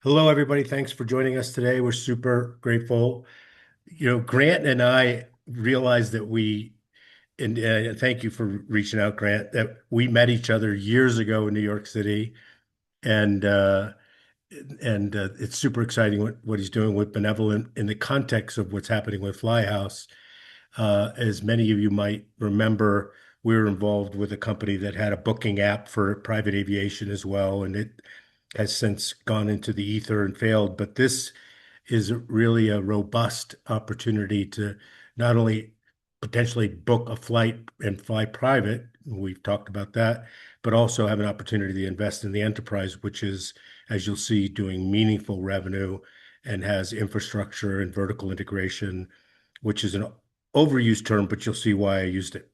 Hello, everybody. Thanks for joining us today. We're super grateful. Grant and I realized that and thank you for reaching out, Grant, that we met each other years ago in New York City. And it's super exciting what he's doing with Benevolent in the context of what's happening with Flyhouse. As many of you might remember, we were involved with a company that had a booking app for private aviation as well, and it has since gone into the ether and failed. But this is really a robust opportunity to not only potentially book a flight and fly private, we've talked about that, but also have an opportunity to invest in the enterprise, which is, as you'll see, doing meaningful revenue and has infrastructure and vertical integration, which is an overused term, but you'll see why I used it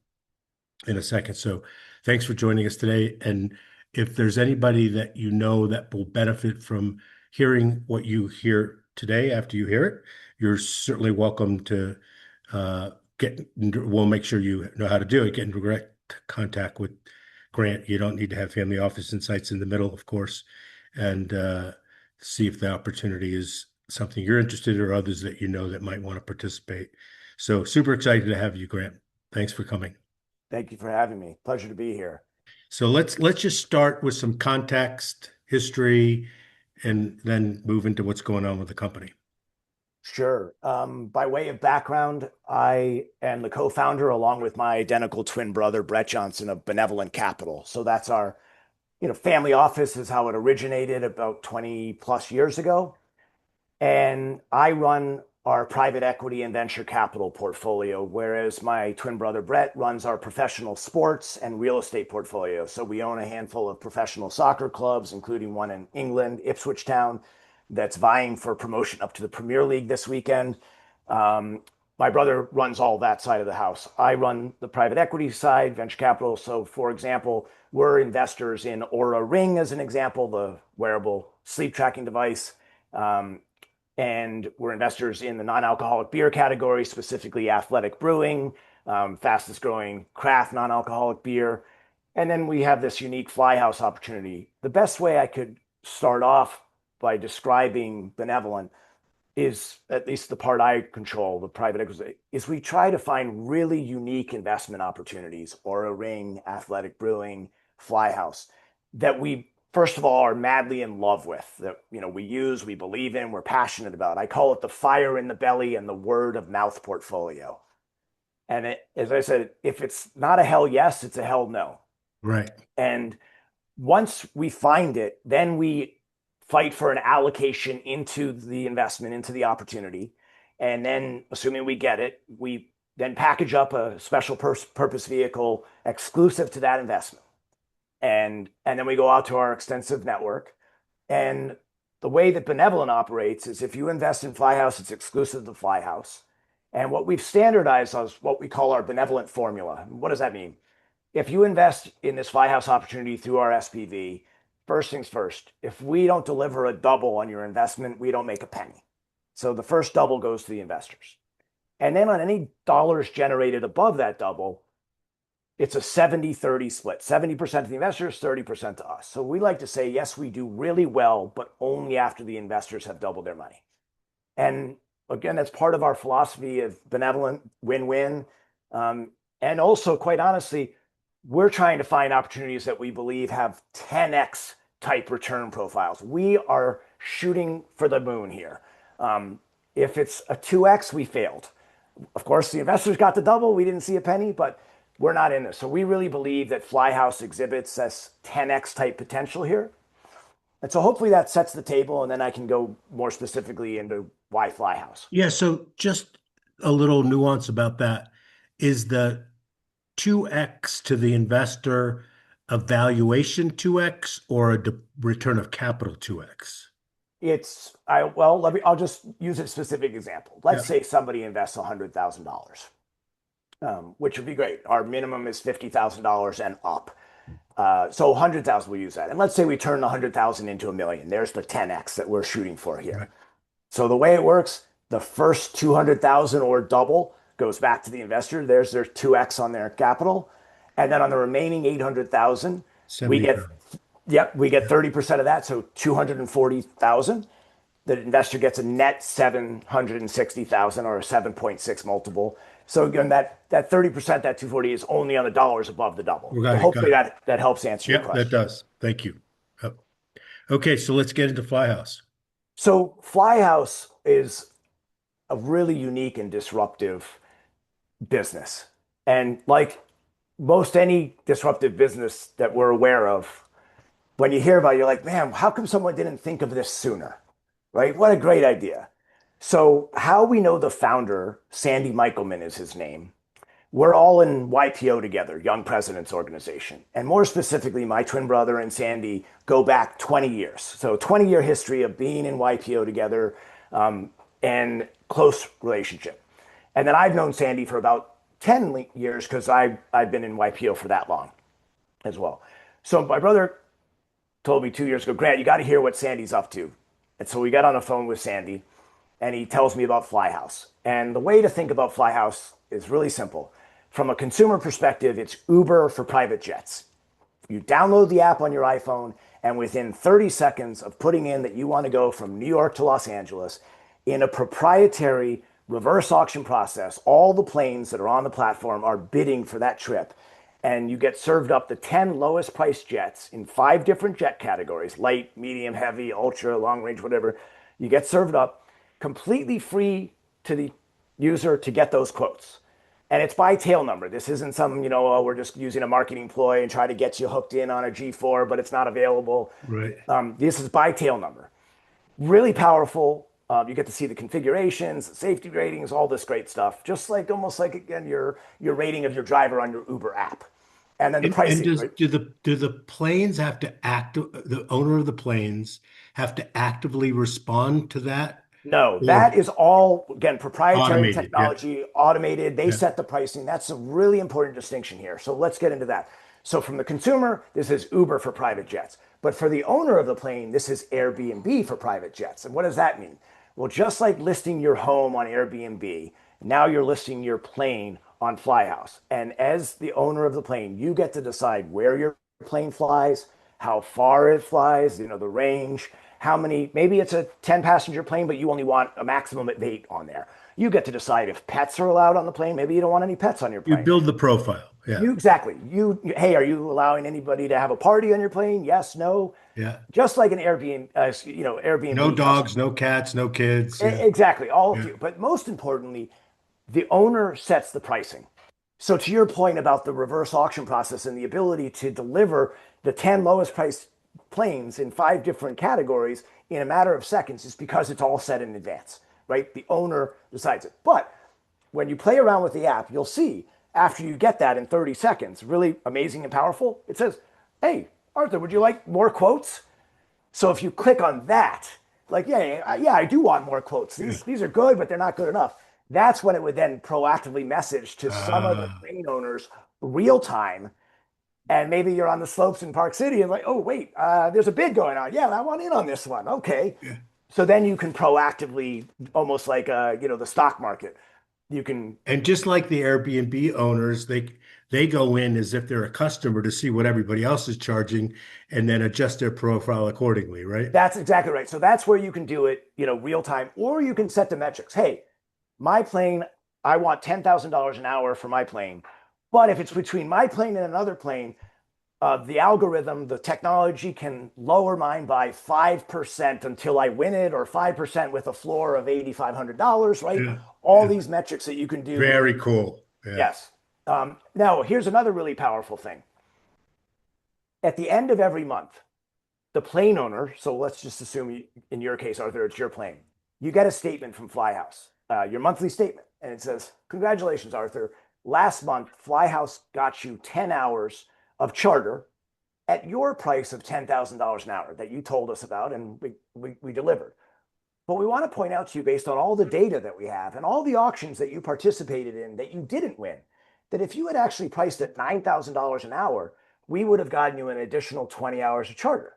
in a second. So thanks for joining us today. And if there's anybody that you know that will benefit from hearing what you hear today after you hear it, you're certainly welcome to we'll make sure you know how to do it, get in direct contact with Grant. You don't need to have family office insights in the middle, of course, and see if the opportunity is something you're interested in or others that you know that might want to participate. So super excited to have you, Grant. Thanks for coming. Thank you for having me. Pleasure to be here. So let's just start with some context, history, and then move into what's going on with the company. Sure. By way of background, I am the co-founder, along with my identical twin brother, Brett Johnson, of Benevolent Capital. So that's our, family office is how it originated about 20 plus years ago. And I run our private equity and venture capital portfolio, whereas my twin brother Brett runs our professional sports and real estate portfolio. So we own a handful of professional soccer clubs, including one in England, Ipswich Town, that's vying for promotion up to the Premier League this weekend. My brother runs all that side of the house. I run the private equity side, venture capital. So, for example, we're investors in Aura Ring, as an example, the wearable sleep tracking device. And we're investors in the non-alcoholic beer category, specifically Athletic Brewing, fastest growing craft non-alcoholic beer. And then we have this unique Flyhouse opportunity. The best way I could start off by describing Benevolent is, at least the part I control, the private equity, is we try to find really unique investment opportunities, Aura Ring, Athletic Brewing, Flyhouse, that we first of all are madly in love with, that we believe in, we're passionate about. I call it the fire in the belly and the word of mouth portfolio. And as I said, if it's not a hell yes, it's a hell no. Right. And once we find it, then we fight for an allocation into the investment, into the opportunity. And then, assuming we get it, we then package up a special purpose vehicle exclusive to that investment. And then we go out to our extensive network. And the way that Benevolent operates is, if you invest in Flyhouse, it's exclusive to Flyhouse. And what we've standardized is what we call our Benevolent formula. What does that mean? If you invest in this Flyhouse opportunity through our SPV, first things first, if we don't deliver a double on your investment, we don't make a penny. So the first double goes to the investors. And then on any dollars generated above that double, it's a 70-30 split. 70% to the investors, 30% to us. So we like to say, yes, we do really well, but only after the investors have doubled their money. And again, that's part of our philosophy of Benevolent, win-win. And also, quite honestly, we're trying to find opportunities that we believe have 10x type return profiles. We are shooting for the moon here. If it's a 2x, we failed. Of course, the investors got the double. We didn't see a penny, but we're not in this. So we really believe that Flyhouse exhibits this 10x type potential here. And so hopefully that sets the table, and then I can go more specifically into why Flyhouse. Yeah, so just a little nuance about that. Is the 2x to the investor a valuation 2x or a return of capital 2x? I'll just use a specific example. Let's say somebody invests $100,000. Which would be great. Our minimum is $50,000 and up. So 100,000, we'll use that. And let's say we turn 100,000 into a million. There's the 10x that we're shooting for here. Right. So the way it works, the first 200,000 or double goes back to the investor. There's their 2x on their capital. And then on the remaining 800,000, we get 30% of that. So 240,000. The investor gets a net 760,000 or a 7.6 multiple. So again, that 30%, that 240 is only on the dollars above the double. So Got it. hopefully Got it. that helps answer your Yep, that question. does. Thank you. Oh, okay, so let's get into Flyhouse. So Flyhouse is a really unique and disruptive business. And like most any disruptive business that we're aware of, when you hear about it, you're like, man, how come someone didn't think of this sooner? Right? What a great idea. So, how we know the founder, Sandy Michelman is his name. We're all in YPO together, Young Presidents Organization. And more specifically, my twin brother and Sandy go back 20 years. So, 20-year history of being in YPO together um, and close relationship. And then I've known Sandy for about 10 years because I've been in YPO for that long as well. So, my brother told me 2 years ago, Grant, you got to hear what Sandy's up to. And so we got on the phone with Sandy and he tells me about Flyhouse. And the way to think about Flyhouse is really simple. From a consumer perspective, it's Uber for private jets. You download the app on your iPhone, and within 30 seconds of putting in that you want to go from New York to Los Angeles in a proprietary reverse auction process, all the planes that are on the platform are bidding for that trip. And you get served up the 10 lowest priced jets in 5 different jet categories: light, medium, heavy, ultra, long range, whatever. You get served up completely free to the user to get those quotes. And it's by tail number. This isn't some, oh, we're just using a marketing ploy and try to get you hooked in on a G4, but it's not available. Right. This is by tail number. Really powerful. You get to see the configurations, the safety ratings, all this great stuff. Just like almost like again your rating of your driver on your Uber app, and then the And pricing. does Right? do the planes have to the owner of the planes have to actively respond to that, No, or that is all again proprietary automated? Yeah. technology, automated. They Yeah. set the pricing. That's a really important distinction here. So let's get into that. So from the consumer, this is Uber for private jets. But for the owner of the plane, this is Airbnb for private jets. And what does that mean? Well, just like listing your home on Airbnb, now you're listing your plane on Flyhouse. And as the owner of the plane, you get to decide where your plane flies, how far it flies, the range, how many, maybe it's a 10 passenger plane, but you only want a maximum of 8 on there. You get to decide if pets are allowed on the plane. Maybe you don't want any pets on your You plane. build the profile. Yeah. Exactly. Hey, are you allowing anybody to have a party on your plane? Yes, no. Yeah. Just like an Airbnb, No Airbnb dogs, customer. no cats, no kids. Yeah. Exactly, all of Yeah. you. But most importantly, the owner sets the pricing. So to your point about the reverse auction process and the ability to deliver the 10 lowest priced planes in 5 different categories in a matter of seconds is because it's all set in advance, right? The owner decides it. But when you play around with the app, you'll see after you get that in 30 seconds, really amazing and powerful, it says, hey, Arthur, would you like more quotes? So if you click on that, like, yeah, I do want more quotes. Yeah. These are good, but they're not good enough. That's when it would then proactively message to some of the Ah, plane owners real time. And maybe you're on the slopes in Park City and like, oh, wait, there's a bid going on. Yeah, I want in on this one. Okay. yeah. So then you can proactively, almost like, the stock market, you can. And just like the Airbnb owners, they go in as if they're a customer to see what everybody else is charging and then adjust their profile accordingly, right? That's exactly right. So that's where you can do it, real time, or you can set the metrics. Hey, my plane, I want $10,000 an hour for my plane. But if it's between my plane and another plane, the algorithm, the technology can lower mine by 5% until I win it, or 5% with a floor of $8,500, right? Yeah. All Yeah. these metrics that you can do really. Very cool. Yeah. Yes. Now, here's another really powerful thing. At the end of every month, the plane owner, so let's just assume in your case, Arthur, it's your plane, you get a statement from Flyhouse, your monthly statement, and it says, congratulations, Arthur. Last month, Flyhouse got you 10 hours of charter at your price of $10,000 an hour that you told us about, and we delivered. But we want to point out to you, based on all the data that we have and all the auctions that you participated in that you didn't win, that if you had actually priced at $9,000 an hour, we would have gotten you an additional 20 hours of charter.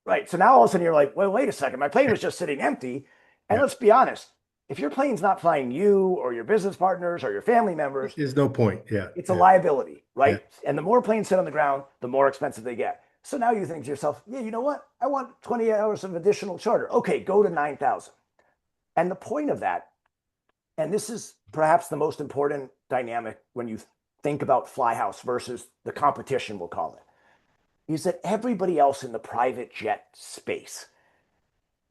Right. So now all of a sudden you're like, well, wait a second. My plane was just sitting empty. And Yeah. let's be honest, if your plane's not flying you or your business partners or your family members, There's no point. Yeah. it's a Yeah. liability, Yeah. right? And the more planes sit on the ground, the more expensive they get. So now you think to yourself, yeah, you know what? I want 20 hours of additional charter. Okay, go to 9,000. And the point of that, and this is perhaps the most important dynamic when you think about Flyhouse versus the competition, we'll call it, is that everybody else in the private jet space,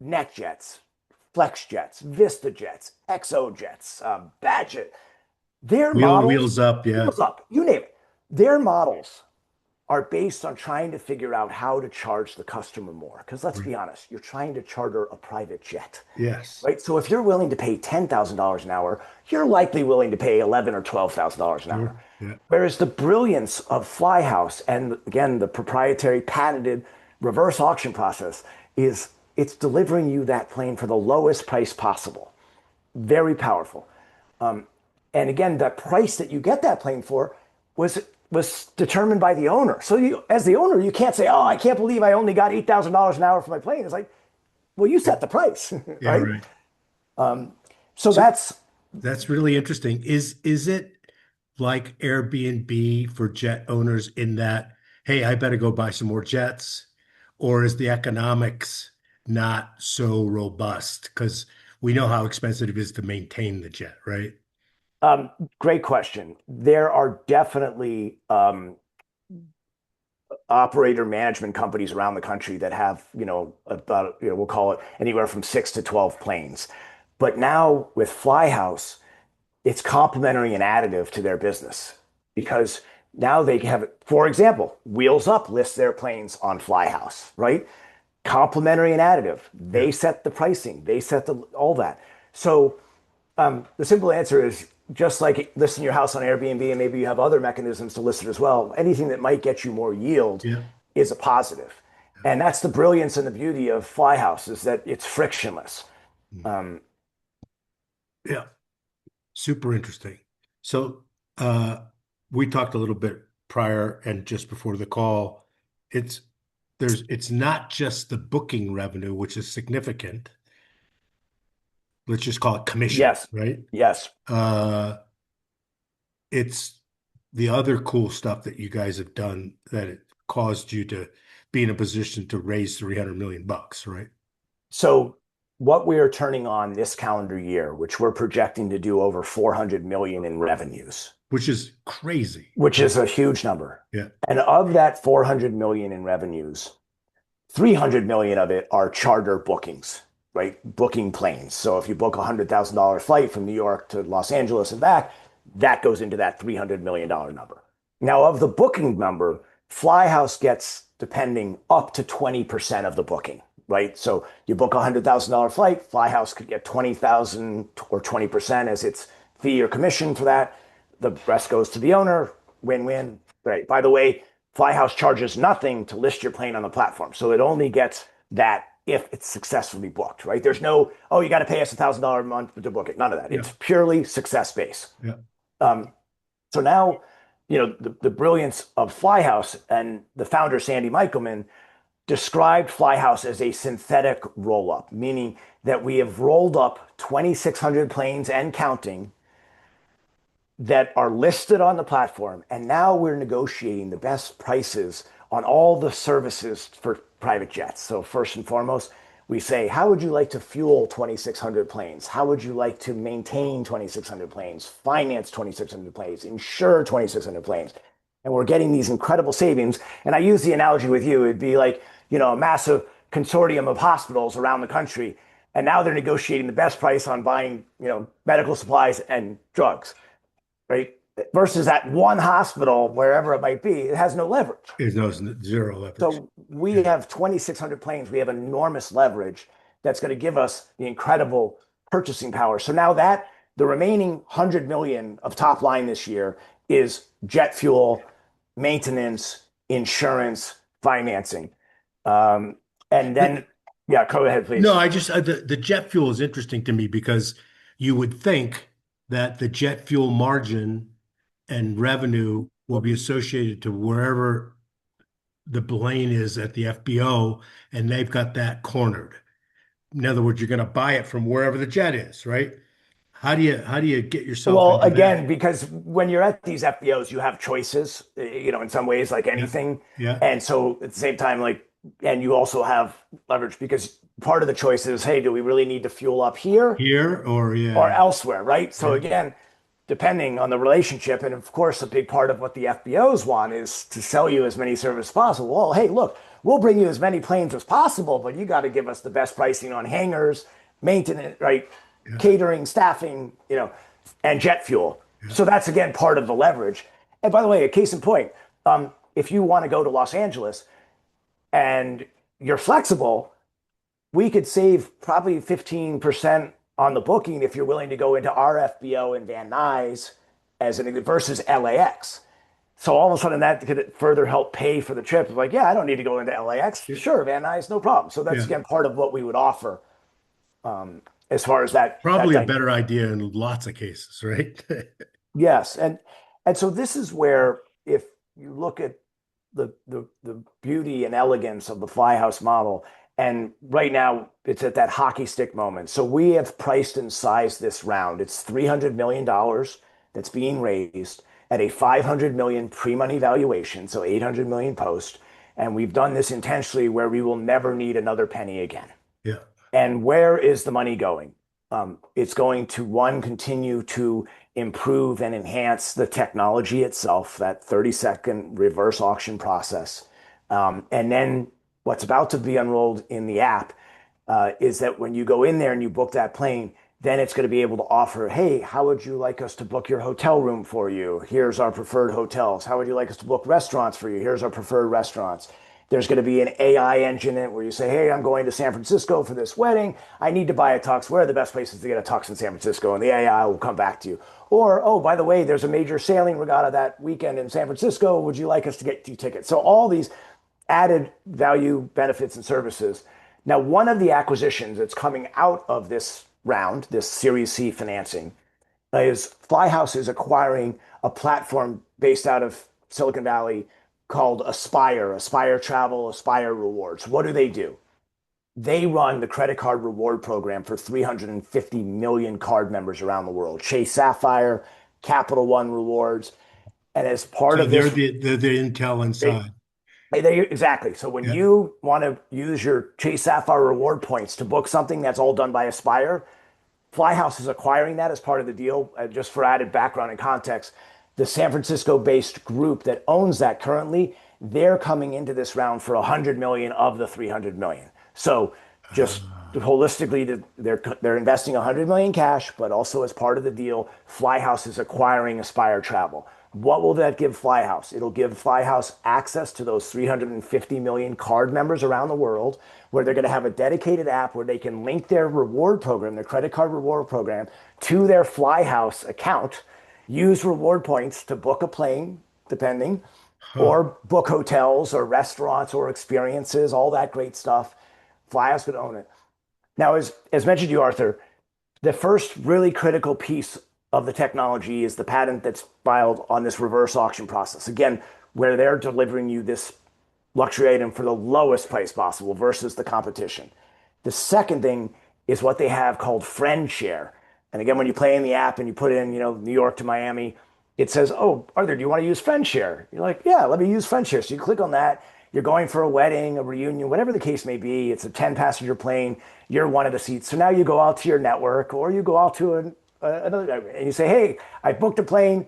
NetJets, FlexJets, VistaJets, ExoJets, Badget, their models, Wheels up, yeah. wheels up, you name it, their models are based on trying to figure out how to charge the customer more. Because let's Right. be honest, you're trying to charter a private jet, Yes. right? So if you're willing to pay $10,000 an hour, you're likely willing to pay 11 or $12,000 an hour. Sure. Yeah. Whereas the brilliance of Flyhouse and again the proprietary patented reverse auction process is it's delivering you that plane for the lowest price possible. Very powerful. Um, and again, the price that you get that plane for was determined by the owner. So you, as the owner, you can't say, "Oh, I can't believe I only got $8,000 an hour for my plane." It's like, well, you set the price, Yeah, right? right. So So that's that's really interesting. Is it like Airbnb for jet owners in that, hey, I better go buy some more jets? Or is the economics not so robust? Because we know how expensive it is to maintain the jet, right? great question. There are definitely operator management companies around the country that have, about, we'll call it anywhere from 6 to 12 planes. But now with Flyhouse, it's complementary and additive to their business because now they have, for example, Wheels Up lists their planes on Flyhouse, right? Complementary and additive. Yeah. They set the pricing, they set all that. So the simple answer is just like listing your house on Airbnb, and maybe you have other mechanisms to list it as well. Anything that might get you more yield Yeah. is a positive. And that's the brilliance and the beauty of Flyhouse is that it's frictionless. Um, Yeah. Super interesting. So uh we talked a little bit prior and just before the call. It's it's not just the booking revenue, which is significant. Let's just call it commission, yes, right? yes. Uh it's the other cool stuff that you guys have done that it caused you to be in a position to raise 300 million bucks, right? So what we are turning on this calendar year, which we're projecting to do over 400 million in revenues, Which is crazy, which right? is a huge number. Yeah. And of that 400 million in revenues, 300 million of it are charter bookings, right? Booking planes. So if you book a $100,000 flight from New York to Los Angeles and back, that goes into that $300 million number. Now, of the booking number, Flyhouse gets, depending, up to 20% of the booking, right? So you book a $100,000 flight, Flyhouse could get 20,000 or 20% as its fee or commission for that. The rest goes to the owner, win-win. Right. By the way, Flyhouse charges nothing to list your plane on the platform. So it only gets that if it's successfully booked, right? There's no, oh, you got to pay us $1,000 a month to book it. None of that. Yeah. It's purely success based. Yeah. Um, so now, the brilliance of Flyhouse and the founder, Sandy Michelman, described Flyhouse as a synthetic roll up, meaning that we have rolled up 2,600 planes and counting that are listed on the platform. And now we're negotiating the best prices on all the services for private jets. So, first and foremost, we say, how would you like to fuel 2,600 planes? How would you like to maintain 2,600 planes, finance 2,600 planes, insure 2,600 planes? And we're getting these incredible savings. And I use the analogy with you, it'd be like, a massive consortium of hospitals around the country. And now they're negotiating the best price on buying, medical supplies and drugs, right? Versus at one hospital, wherever it might be, it has no leverage. There's no zero leverage. So we Yeah. have 2,600 planes. We have enormous leverage that's going to give us the incredible purchasing power. So now that the remaining 100 million of top line this year is jet fuel, maintenance, insurance, financing. Um, and then, yeah, go ahead, No, please. I just the jet fuel is interesting to me because you would think that the jet fuel margin and revenue will be associated to wherever the plane is at the FBO, and they've got that cornered. In other words, you're going to buy it from wherever the jet is, right? how do you get yourself Well, into again, that? because when you're at these FBOs, you have choices, in some ways, like Yeah, anything. yeah. And so at the same time, and you also have leverage because part of the choice is, hey, do we really need to fuel up here Here or or yeah, elsewhere, right? So yeah, again, depending on the relationship, and of course, a big part of what the FBOs want is to sell you as many services as possible. Well, hey, look, we'll bring you as many planes as possible, but you got to give us the best pricing on hangars, maintenance, right? yeah, Catering, staffing, and jet fuel. yeah. So that's again part of the leverage. And by the way, a case in point, if you want to go to Los Angeles and you're flexible, we could save probably 15% on the booking if you're willing to go into our FBO and Van Nuys as an versus LAX. So all of a sudden that could further help pay for the trip. Like, yeah, I don't need to go into LAX. Yeah. Sure, Van Nuys, no problem. So that's Yeah. again part of what we would offer as far as that Probably a dynamic. better idea in lots of cases, right? Yes, and so this is where if you look at the beauty and elegance of the Flyhouse model, and right now it's at that hockey stick moment. So we have priced and sized this round. It's $300 million that's being raised at a 500 million pre-money valuation, so 800 million post. And we've done this intentionally where we will never need another penny again. Yeah. And where is the money going? It's going to one, continue to improve and enhance the technology itself, that 30-second reverse auction process. And then what's about to be unrolled in the app is that when you go in there and you book that plane, then it's going to be able to offer, hey, how would you like us to book your hotel room for you? Here's our preferred hotels. How would you like us to book restaurants for you? Here's our preferred restaurants. There's going to be an AI engine in where you say, hey, I'm going to San Francisco for this wedding. I need to buy a tux. Where are the best places to get a tux in San Francisco? And the AI will come back to you. Or, oh, by the way, there's a major sailing regatta that weekend in San Francisco. Would you like us to get you tickets? So all these added value benefits and services. Now, one of the acquisitions that's coming out of this round, this Series C financing, is Flyhouse is acquiring a platform based out of Silicon Valley called Aspire Travel, Aspire Rewards. What do? They run the credit card reward program for 350 million card members around the world. Chase Sapphire, Capital One Rewards. And as part So of they're this, the intel they, inside. exactly. So when Yeah. you want to use your Chase Sapphire reward points to book something that's all done by Aspire, Flyhouse is acquiring that as part of the deal. Just for added background and context, the San Francisco-based group that owns that currently, they're coming into this round for 100 million of the 300 million. So just holistically, they're investing 100 million cash, but also as part of the deal, Flyhouse is acquiring Aspire Travel. What will that give Flyhouse? It'll give Flyhouse access to those 350 million card members around the world, where they're going to have a dedicated app where they can link their reward program, their credit card reward program, to their Flyhouse account, use reward points to book a plane, depending, Huh. or book hotels or restaurants or experiences, all that great stuff. Flyhouse could own it. Now, as mentioned to you, Arthur, the first really critical piece of the technology is the patent that's filed on this reverse auction process. Again, where they're delivering you this luxury item for the lowest price possible versus the competition. The second thing is what they have called friend share. And again, when you play in the app and you put in, New York to Miami, it says, oh, Arthur, do you want to use friend share? You're like, yeah, let me use friend share. So you click on that. You're going for a wedding, a reunion, whatever the case may be. It's a 10-passenger plane. You're one of the seats. So now you go out to your network or you go out to another, and you say, hey, I booked a plane.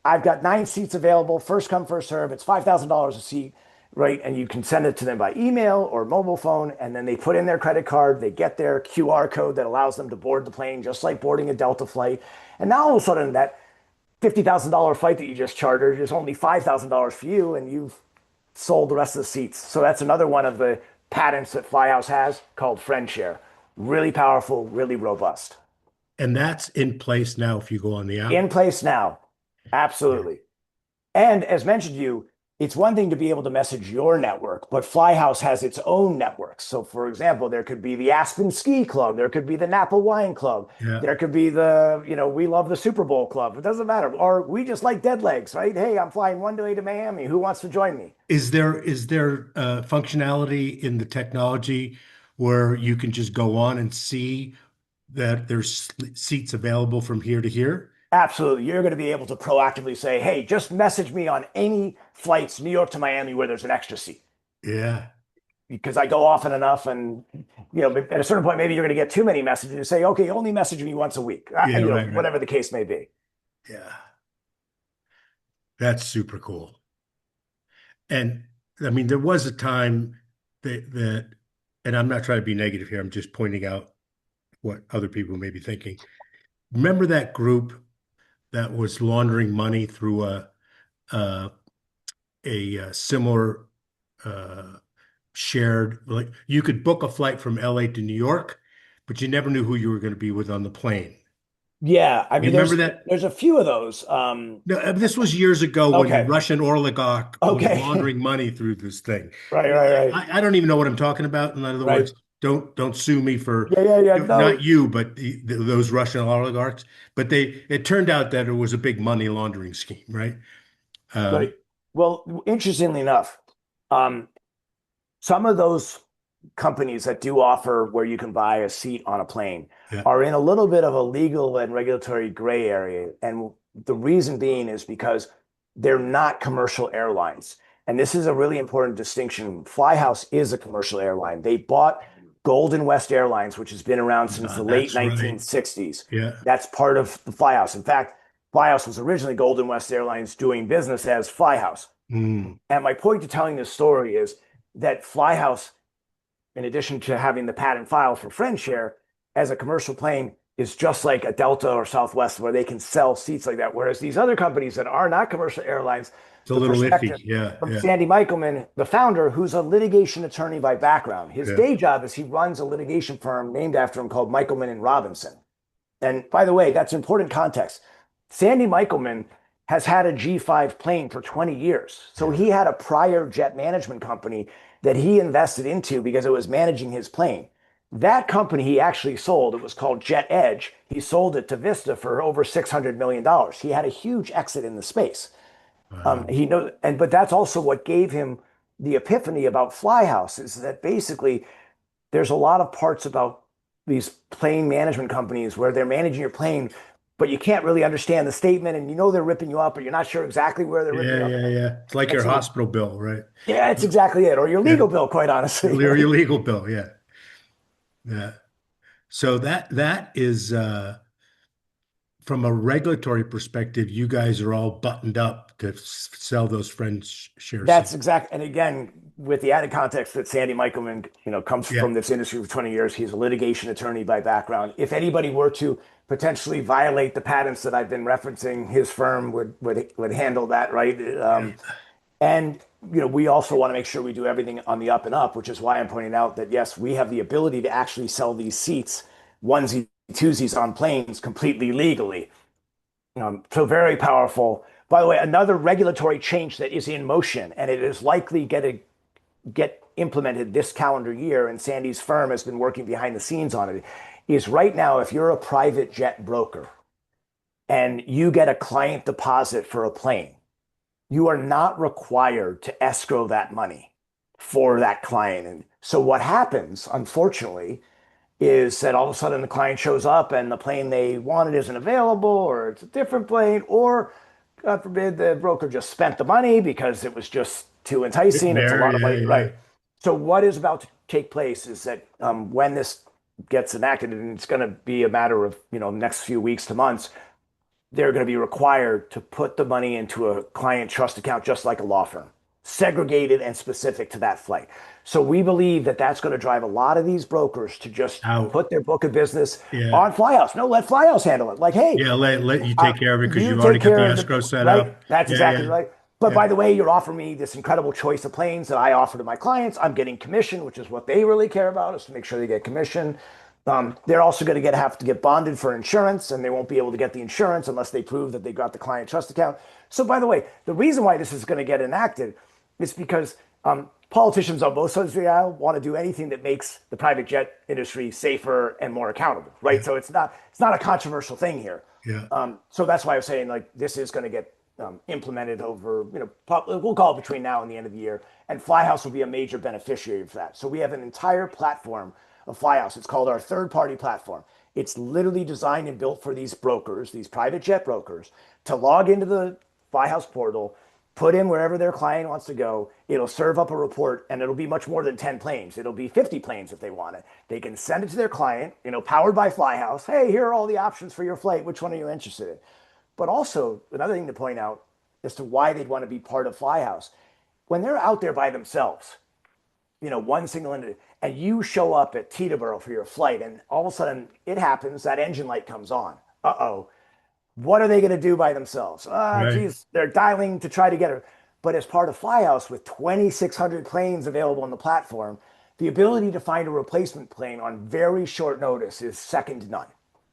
I've got 9 seats available. First come, first serve. It's $5,000 a seat, right? And you can send it to them by email or mobile phone. And then they put in their credit card. They get their QR code that allows them to board the plane, just like boarding a Delta flight. And now all of a sudden, that $50,000 flight that you just chartered is only $5,000 for you, and you've sold the rest of the seats. So that's another one of the patents that Flyhouse has called friend share. Really powerful, really robust. And that's in place now if you go on the app. In place now. Yeah. Absolutely. And as mentioned to you, it's one thing to be able to message your network, but Flyhouse has its own networks. So, for example, there could be the Aspen Ski Club, there could be the Napa Wine Club, Yeah. there could be the, we love the Super Bowl Club. It doesn't matter. Or we just like dead legs, right? Hey, I'm flying one day to Miami. Who wants to join me? Is there functionality in the technology where you can just go on and see that there's seats available from here to here? Absolutely. You're going to be able to proactively say, hey, just message me on any flights, New York to Miami, where there's an extra seat. Yeah. Because I go often enough, and at a certain point, maybe you're going to get too many messages and say, okay, only message me once a week, Yeah, right, right. whatever the case may be. Yeah. That's super cool. And I mean, there was a time that, and I'm not trying to be negative here, I'm just pointing out what other people may be thinking. Remember that group that was laundering money through a, a similar uh, shared, like you could book a flight from LA to New York, but you never knew who you were going to be with on the plane. Yeah, I You mean, remember that? there's a few of those. No, this was years ago when the Okay, Russian oligarch was okay, laundering money through this thing. right, right, right, I don't even know what I'm talking about. In other right. words, don't sue me for Yeah, yeah, yeah. not No, you, but those Russian oligarchs. But it turned out that it was a big money laundering scheme, right? right. Um, Well, interestingly enough, um, some of those companies that do offer where you can buy a seat on a plane yeah, are in a little bit of a legal and regulatory gray area. And the reason being is because they're not commercial airlines. And this is a really important distinction. Flyhouse is a commercial airline. They bought Golden West Airlines, which has been around since the late that's right. 1960s. Yeah. That's part of the Flyhouse. In fact, Flyhouse was originally Golden West Airlines doing business as Flyhouse. Mm. And my point to telling this story is that Flyhouse, in addition to having the patent file for friend share, as a commercial plane, is just like a Delta or Southwest where they can sell seats like that. Whereas these other companies that are not commercial airlines, It's a the little iffy. perspective Yeah, from yeah, Sandy Michelman, the founder, who's a litigation attorney by background. His yeah. day job is he runs a litigation firm named after him called Michelman and Robinson. And by the way, that's important context. Sandy Michelman has had a G5 plane for 20 years. So Yeah. he had a prior jet management company that he invested into because it was managing his plane. That company he actually sold. It was called Jet Edge. He sold it to Vista for over $600 million. He had a huge exit in the space. Wow. He knows, but that's also what gave him the epiphany about Flyhouse is that basically there's a lot of parts about these plane management companies where they're managing your plane, but you can't really understand the statement and they're ripping you up, but you're not sure exactly where they're ripping Yeah, you up. yeah, yeah. It's like And your so, hospital bill, right? yeah, it's exactly it. Or your Yeah. legal bill, quite honestly, Your right? legal bill. Yeah. Yeah. So that is from a regulatory perspective, you guys are all buttoned up to sell those friends share That's seats. exact. And again, with the added context that Sandy Michelman, comes Yeah. from this industry for 20 years, he's a litigation attorney by background. If anybody were to potentially violate the patents that I've been referencing, his firm would handle that, right? Yeah. And we also want to make sure we do everything on the up and up, which is why I'm pointing out that yes, we have the ability to actually sell these seats, onesie, twosies on planes completely legally. So very powerful. By the way, another regulatory change that is in motion, and it is likely get implemented this calendar year, and Sandy's firm has been working behind the scenes on it, is right now, if you're a private jet broker and you get a client deposit for a plane, you are not required to escrow that money for that client. And so what happens, unfortunately, is that all of a sudden the client shows up and the plane they wanted isn't available, or it's a different plane, or God forbid the broker just spent the money because it was just too enticing. It's a There, lot of yeah, money, yeah. right? So what is about to take place is that when this gets enacted, and it's going to be a matter of next few weeks to months, they're going to be required to put the money into a client trust account, just like a law firm, segregated and specific to that flight. So we believe that that's going to drive a lot of these brokers to just Out. put their book of business Yeah. on Flyhouse. No, let Flyhouse handle it. Like, hey, Yeah, let you take care of it because you you've already take got care the of the escrow set right. up. That's Yeah, exactly yeah, right. But yeah, by the way, you're offering me this incredible choice of planes that I offer to my clients. I'm getting commission, which is what they really care about, is to make sure they get commission. They're also going to have to get bonded for insurance, and they won't be able to get the insurance unless they prove that they got the client trust account. So, by the way, the reason why this is going to get enacted is because politicians on both sides of the aisle want to do anything that makes the private jet industry safer and more accountable, right? yeah, So it's not a controversial thing here. yeah. So that's why I was saying like this is going to get implemented over, we'll call it between now and the end of the year, and Flyhouse will be a major beneficiary of that. So we have an entire platform of Flyhouse. It's called our third party platform. It's literally designed and built for these brokers, these private jet brokers, to log into the Flyhouse portal, put in wherever their client wants to go. It'll serve up a report, and it'll be much more than 10 planes. It'll be 50 planes if they want it. They can send it to their client, powered by Flyhouse. Hey, here are all the options for your flight. Which one are you interested in? But also, another thing to point out as to why they'd want to be part of Flyhouse, when they're out there by themselves, one single entity, and you show up at Teterboro for your flight, and all of a sudden it happens, that engine light comes on. Uh-oh. What are they going to do by themselves? Right. Geez, they're dialing to try to get her. But as part of Flyhouse, with 2,600 planes available on the platform, the ability to find a replacement plane on very short notice is second to none.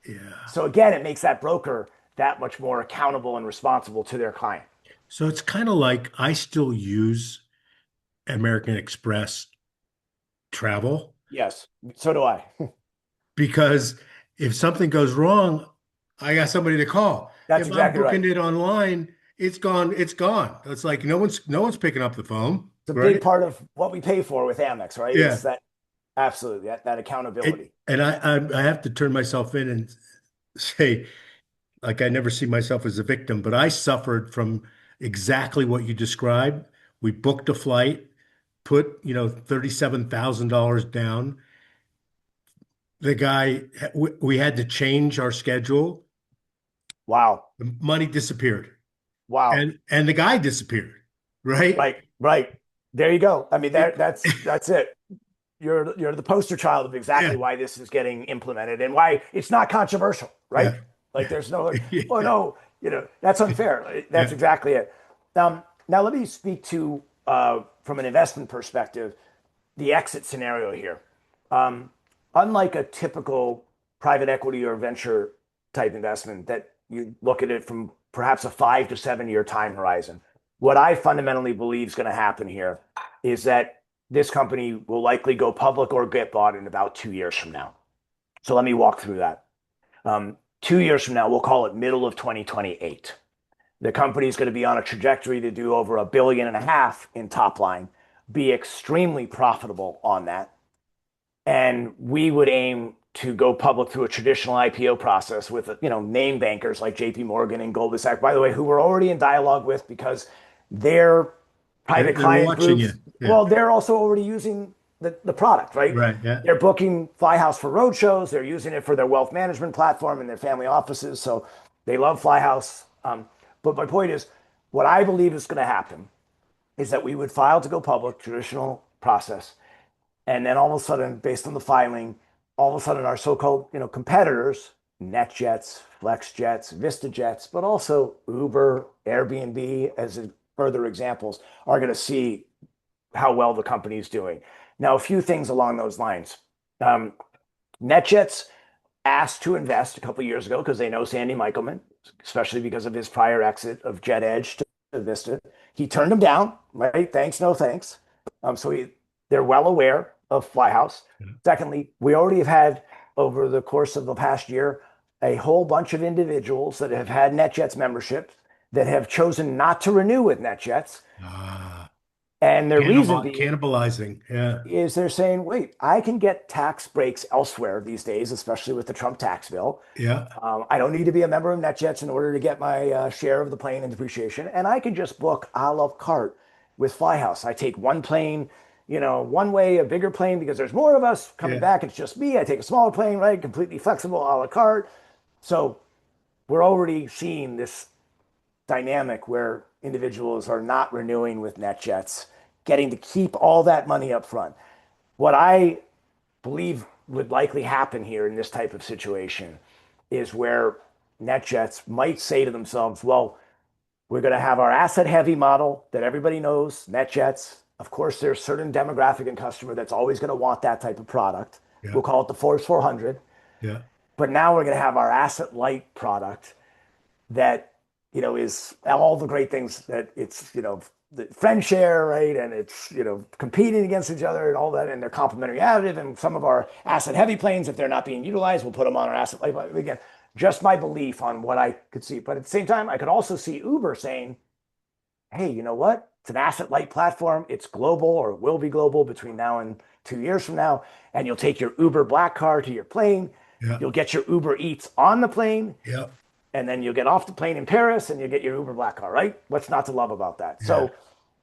Yeah. So again, it makes that broker that much more accountable and responsible to their client. So it's kind of like I still use American Express travel Yes, so do I. because if something goes wrong, I got somebody to call. That's If I'm exactly right. booking it online, it's gone, it's gone. It's like no one's picking up the phone, It's a big right? part of what we pay for with Amex, right? Is Yeah. that absolutely that accountability. And I have to turn myself in and say, like, I never see myself as a victim, but I suffered from exactly what you described. We booked a flight, put, $37,000 down. The guy, we had to change our schedule. Wow. The money disappeared, Wow. and the guy disappeared, right? Right. Right. There you go. I mean, It, that's it. You're the poster child of exactly yeah, why this is getting implemented and why it's not controversial, right? yeah, Like there's no, oh yeah, no, that's unfair. That's yeah. exactly it. Now let me speak to from an investment perspective, the exit scenario here. Um, Unlike a typical private equity or venture type investment that you look at it from perhaps a 5 to 7 year time horizon, what I fundamentally believe is going to happen here is that this company will likely go public or get bought in about 2 years from now. So let me walk through that. 2 years from now, we'll call it middle of 2028. The company is going to be on a trajectory to do over 1.5 billion in top line, be extremely profitable on that, and we would aim to go public through a traditional IPO process with name bankers like JP Morgan and Goldman Sachs, by the way, who we're already in dialogue with because their private They're client watching you. groups, Yeah, well, they're also already using the product, right? right. Yeah, They're booking Flyhouse for roadshows. They're using it for their wealth management platform and their family offices. So they love Flyhouse. But my point is, what I believe is going to happen is that we would file to go public, traditional process. And then all of a sudden, based on the filing, all of a sudden our so-called competitors, NetJets, FlexJets, VistaJets, but also Uber, Airbnb, as further examples, are going to see how well the company is doing. Now, a few things along those lines. Um, NetJets asked to invest a couple of years ago because they know Sandy Michelman, especially because of his prior exit of JetEdge to Vista. He turned them down, right? Thanks, no thanks. They're well aware of Flyhouse. Secondly, we already have had over the course of the past year a whole bunch of individuals that have had NetJets memberships that have chosen not to renew with NetJets. Ah, And their reason being cannibalizing. Yeah, is they're saying, wait, I can get tax breaks elsewhere these days, especially with the Trump tax bill. yeah, I don't need to be a member of NetJets in order to get my share of the plane and depreciation. And I can just book a la carte with Flyhouse. I take one plane, one way, a bigger plane because there's more of us coming yeah. back. It's just me. I take a smaller plane, right? Completely flexible, a la carte. So we're already seeing this dynamic where individuals are not renewing with NetJets, getting to keep all that money up front. What I believe would likely happen here in this type of situation is where NetJets might say to themselves, well, we're going to have our asset heavy model that everybody knows, NetJets. Of course, there's a certain demographic and customer that's always going to want that type of product. Yeah, We'll call it the Force 400. yeah, But now we're going to have our asset light product that is all the great things that it's the friend share, right? And it's competing against each other and all that, and they're complementary additive. And some of our asset heavy planes, if they're not being utilized, we'll put them on our asset light. Again, just my belief on what I could see. But at the same time, I could also see Uber saying, hey, you know what? It's an asset light platform. It's global or will be global between now and 2 years from now. And you'll take your Uber black car to your plane. Yeah. You'll get your Uber Eats on the plane, Yeah. and then you'll get off the plane in Paris and you get your Uber black car, right? What's not to love about that? Yeah. So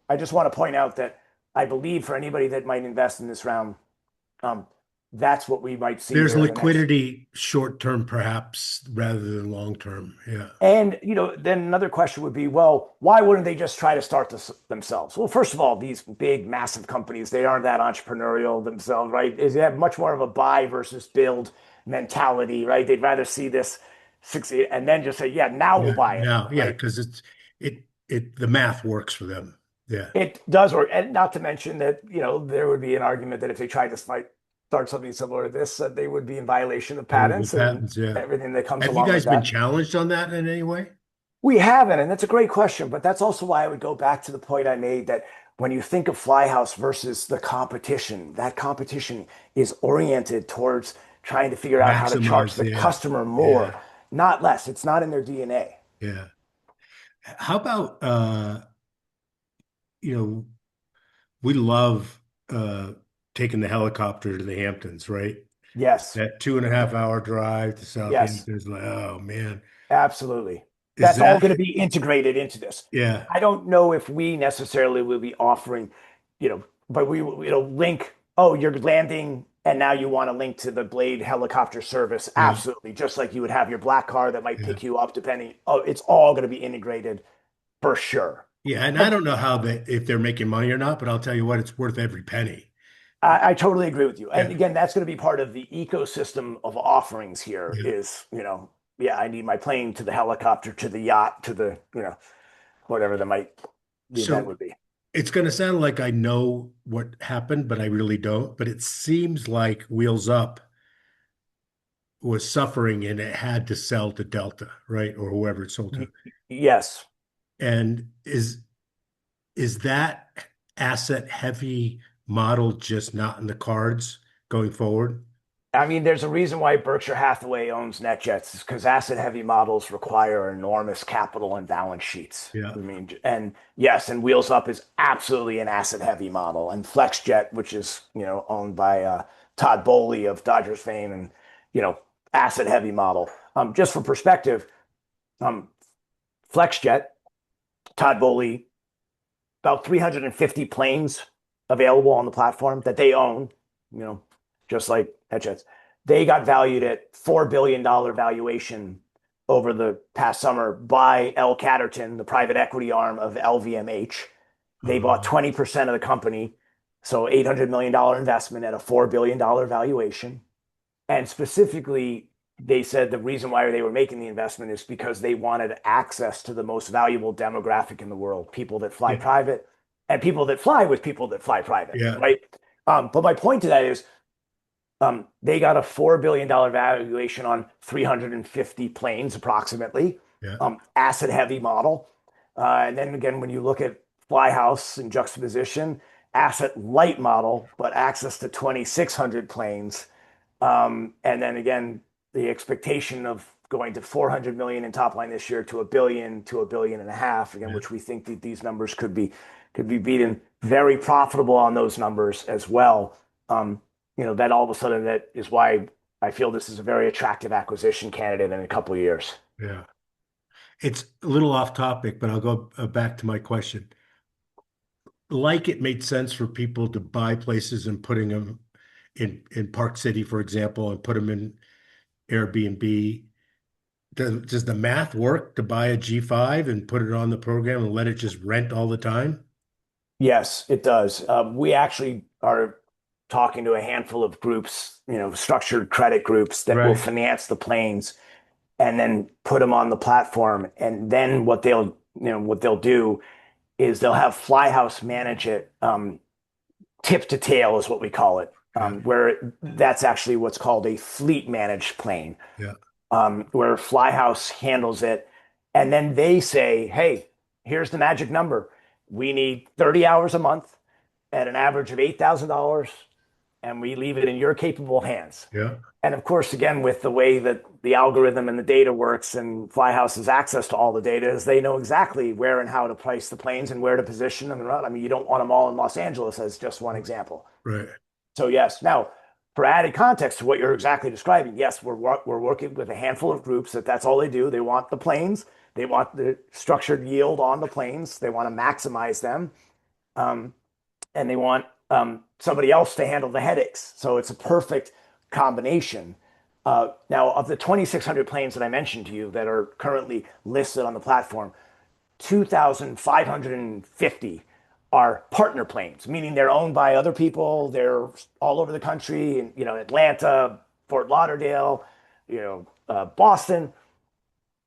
I just want to point out that I believe for anybody that might invest in this round, um, that's what we might see There's here in the next. liquidity short term, perhaps, rather than long term. Yeah. And then another question would be, well, why wouldn't they just try to start this themselves? Well, first of all, these big, massive companies, they aren't that entrepreneurial themselves, right? They have much more of a buy versus build mentality, right? They'd rather see this succeed and then just say, yeah, now we'll Yeah. buy it, Now, yeah, right? because the math works for them. Yeah. It does work, and not to mention that there would be an argument that if they tried to start something similar to this, that they would be in violation of There would be patents and patents. Yeah. everything that comes Have you along with guys been that. challenged on that in any way? We haven't, and that's a great question. But that's also why I would go back to the point I made that when you think of Flyhouse versus the competition, that competition is oriented towards trying to figure out how to charge Maximize. the Yeah. customer more, Yeah. not less. It's not in their DNA. Yeah. How about you know, we love taking the helicopter to the Hamptons, right? Yes, That 2.5 hour drive to yes. Southampton is like, oh man. Absolutely. Is That's all that going to be integrated into this. yeah, I don't know if we necessarily will be offering, but we will, link, oh, you're landing and now you want to link to the Blade helicopter service. yeah, Absolutely. Just like you would have your black car that might yeah. pick you up depending. Oh, it's all going to be integrated for sure. Yeah, and I And don't know how they if they're making money or not, but I'll tell you what, it's worth every penny. I totally agree with you. And Yeah, again, that's going to be part of the ecosystem of offerings here yeah. is, yeah, I need my plane to the helicopter, to the yacht, to the, whatever the event So would be. it's going to sound like I know what happened, but I really don't. But it seems like Wheels Up was suffering and it had to sell to Delta, right? Or whoever it sold to. Yes. And is that asset heavy model just not in the cards going forward? I mean, there's a reason why Berkshire Hathaway owns NetJets is because asset heavy models require enormous capital and balance sheets. Yeah. I mean, and yes, and Wheels Up is absolutely an asset heavy model. And FlexJet, which is, owned by Todd Bowley of Dodgers fame and, you know, asset heavy model. Just for perspective, um, FlexJet, Todd Bowley, about 350 planes available on the platform that they own, you know, just like NetJets. They got valued at $4 billion valuation over the past summer by L. Catterton, the private equity arm of LVMH. They bought Uh, 20% of the company, so $800 million investment at a $4 billion valuation. And specifically, they said the reason why they were making the investment is because they wanted access to the most valuable demographic in the world, people that fly yeah. private and people that fly with people that fly private, Yeah. right? But my point to that is they got a $4 billion valuation on 350 planes approximately, Yeah. asset heavy model. And then again, when you look at Flyhouse in juxtaposition, asset light model, but access to 2,600 planes. And then again, the expectation of going to 400 million in top line this year to a billion to a billion and a half, again, Yeah. which we think that these numbers could be beaten. Very profitable on those numbers as well. That all of a sudden that is why I feel this is a very attractive acquisition candidate in a couple of years. Yeah. It's a little off topic, but I'll go back to my question. Like it made sense for people to buy places and putting them in Park City, for example, and put them in Airbnb. Does the math work to buy a G5 and put it on the program and let it just rent all the time? Yes, it does. We actually are talking to a handful of groups, structured credit groups that will Right. finance the planes and then put them on the platform. And then what they'll do is they'll have Flyhouse manage it. Tip to tail is what we call it, Yeah. where that's actually what's called a fleet managed plane, Yeah. where Flyhouse handles it. And then they say, hey, here's the magic number. We need 30 hours a month at an average of $8,000, and we leave it in your capable hands. Yeah. And of course, again, with the way that the algorithm and the data works and Flyhouse's access to all the data is they know exactly where and how to price the planes and where to position them and run. I mean, you don't want them all in Los Angeles as just one example. Right. So yes. Now, for added context to what you're exactly describing, yes, we're working with a handful of groups that's all they do. They want the planes, they want the structured yield on the planes, they want to maximize them, um, and they want somebody else to handle the headaches. So it's a perfect combination. Now, of the 2,600 planes that I mentioned to you that are currently listed on the platform, 2,550 are partner planes, meaning they're owned by other people. They're all over the country, in, Atlanta, Fort Lauderdale, Boston.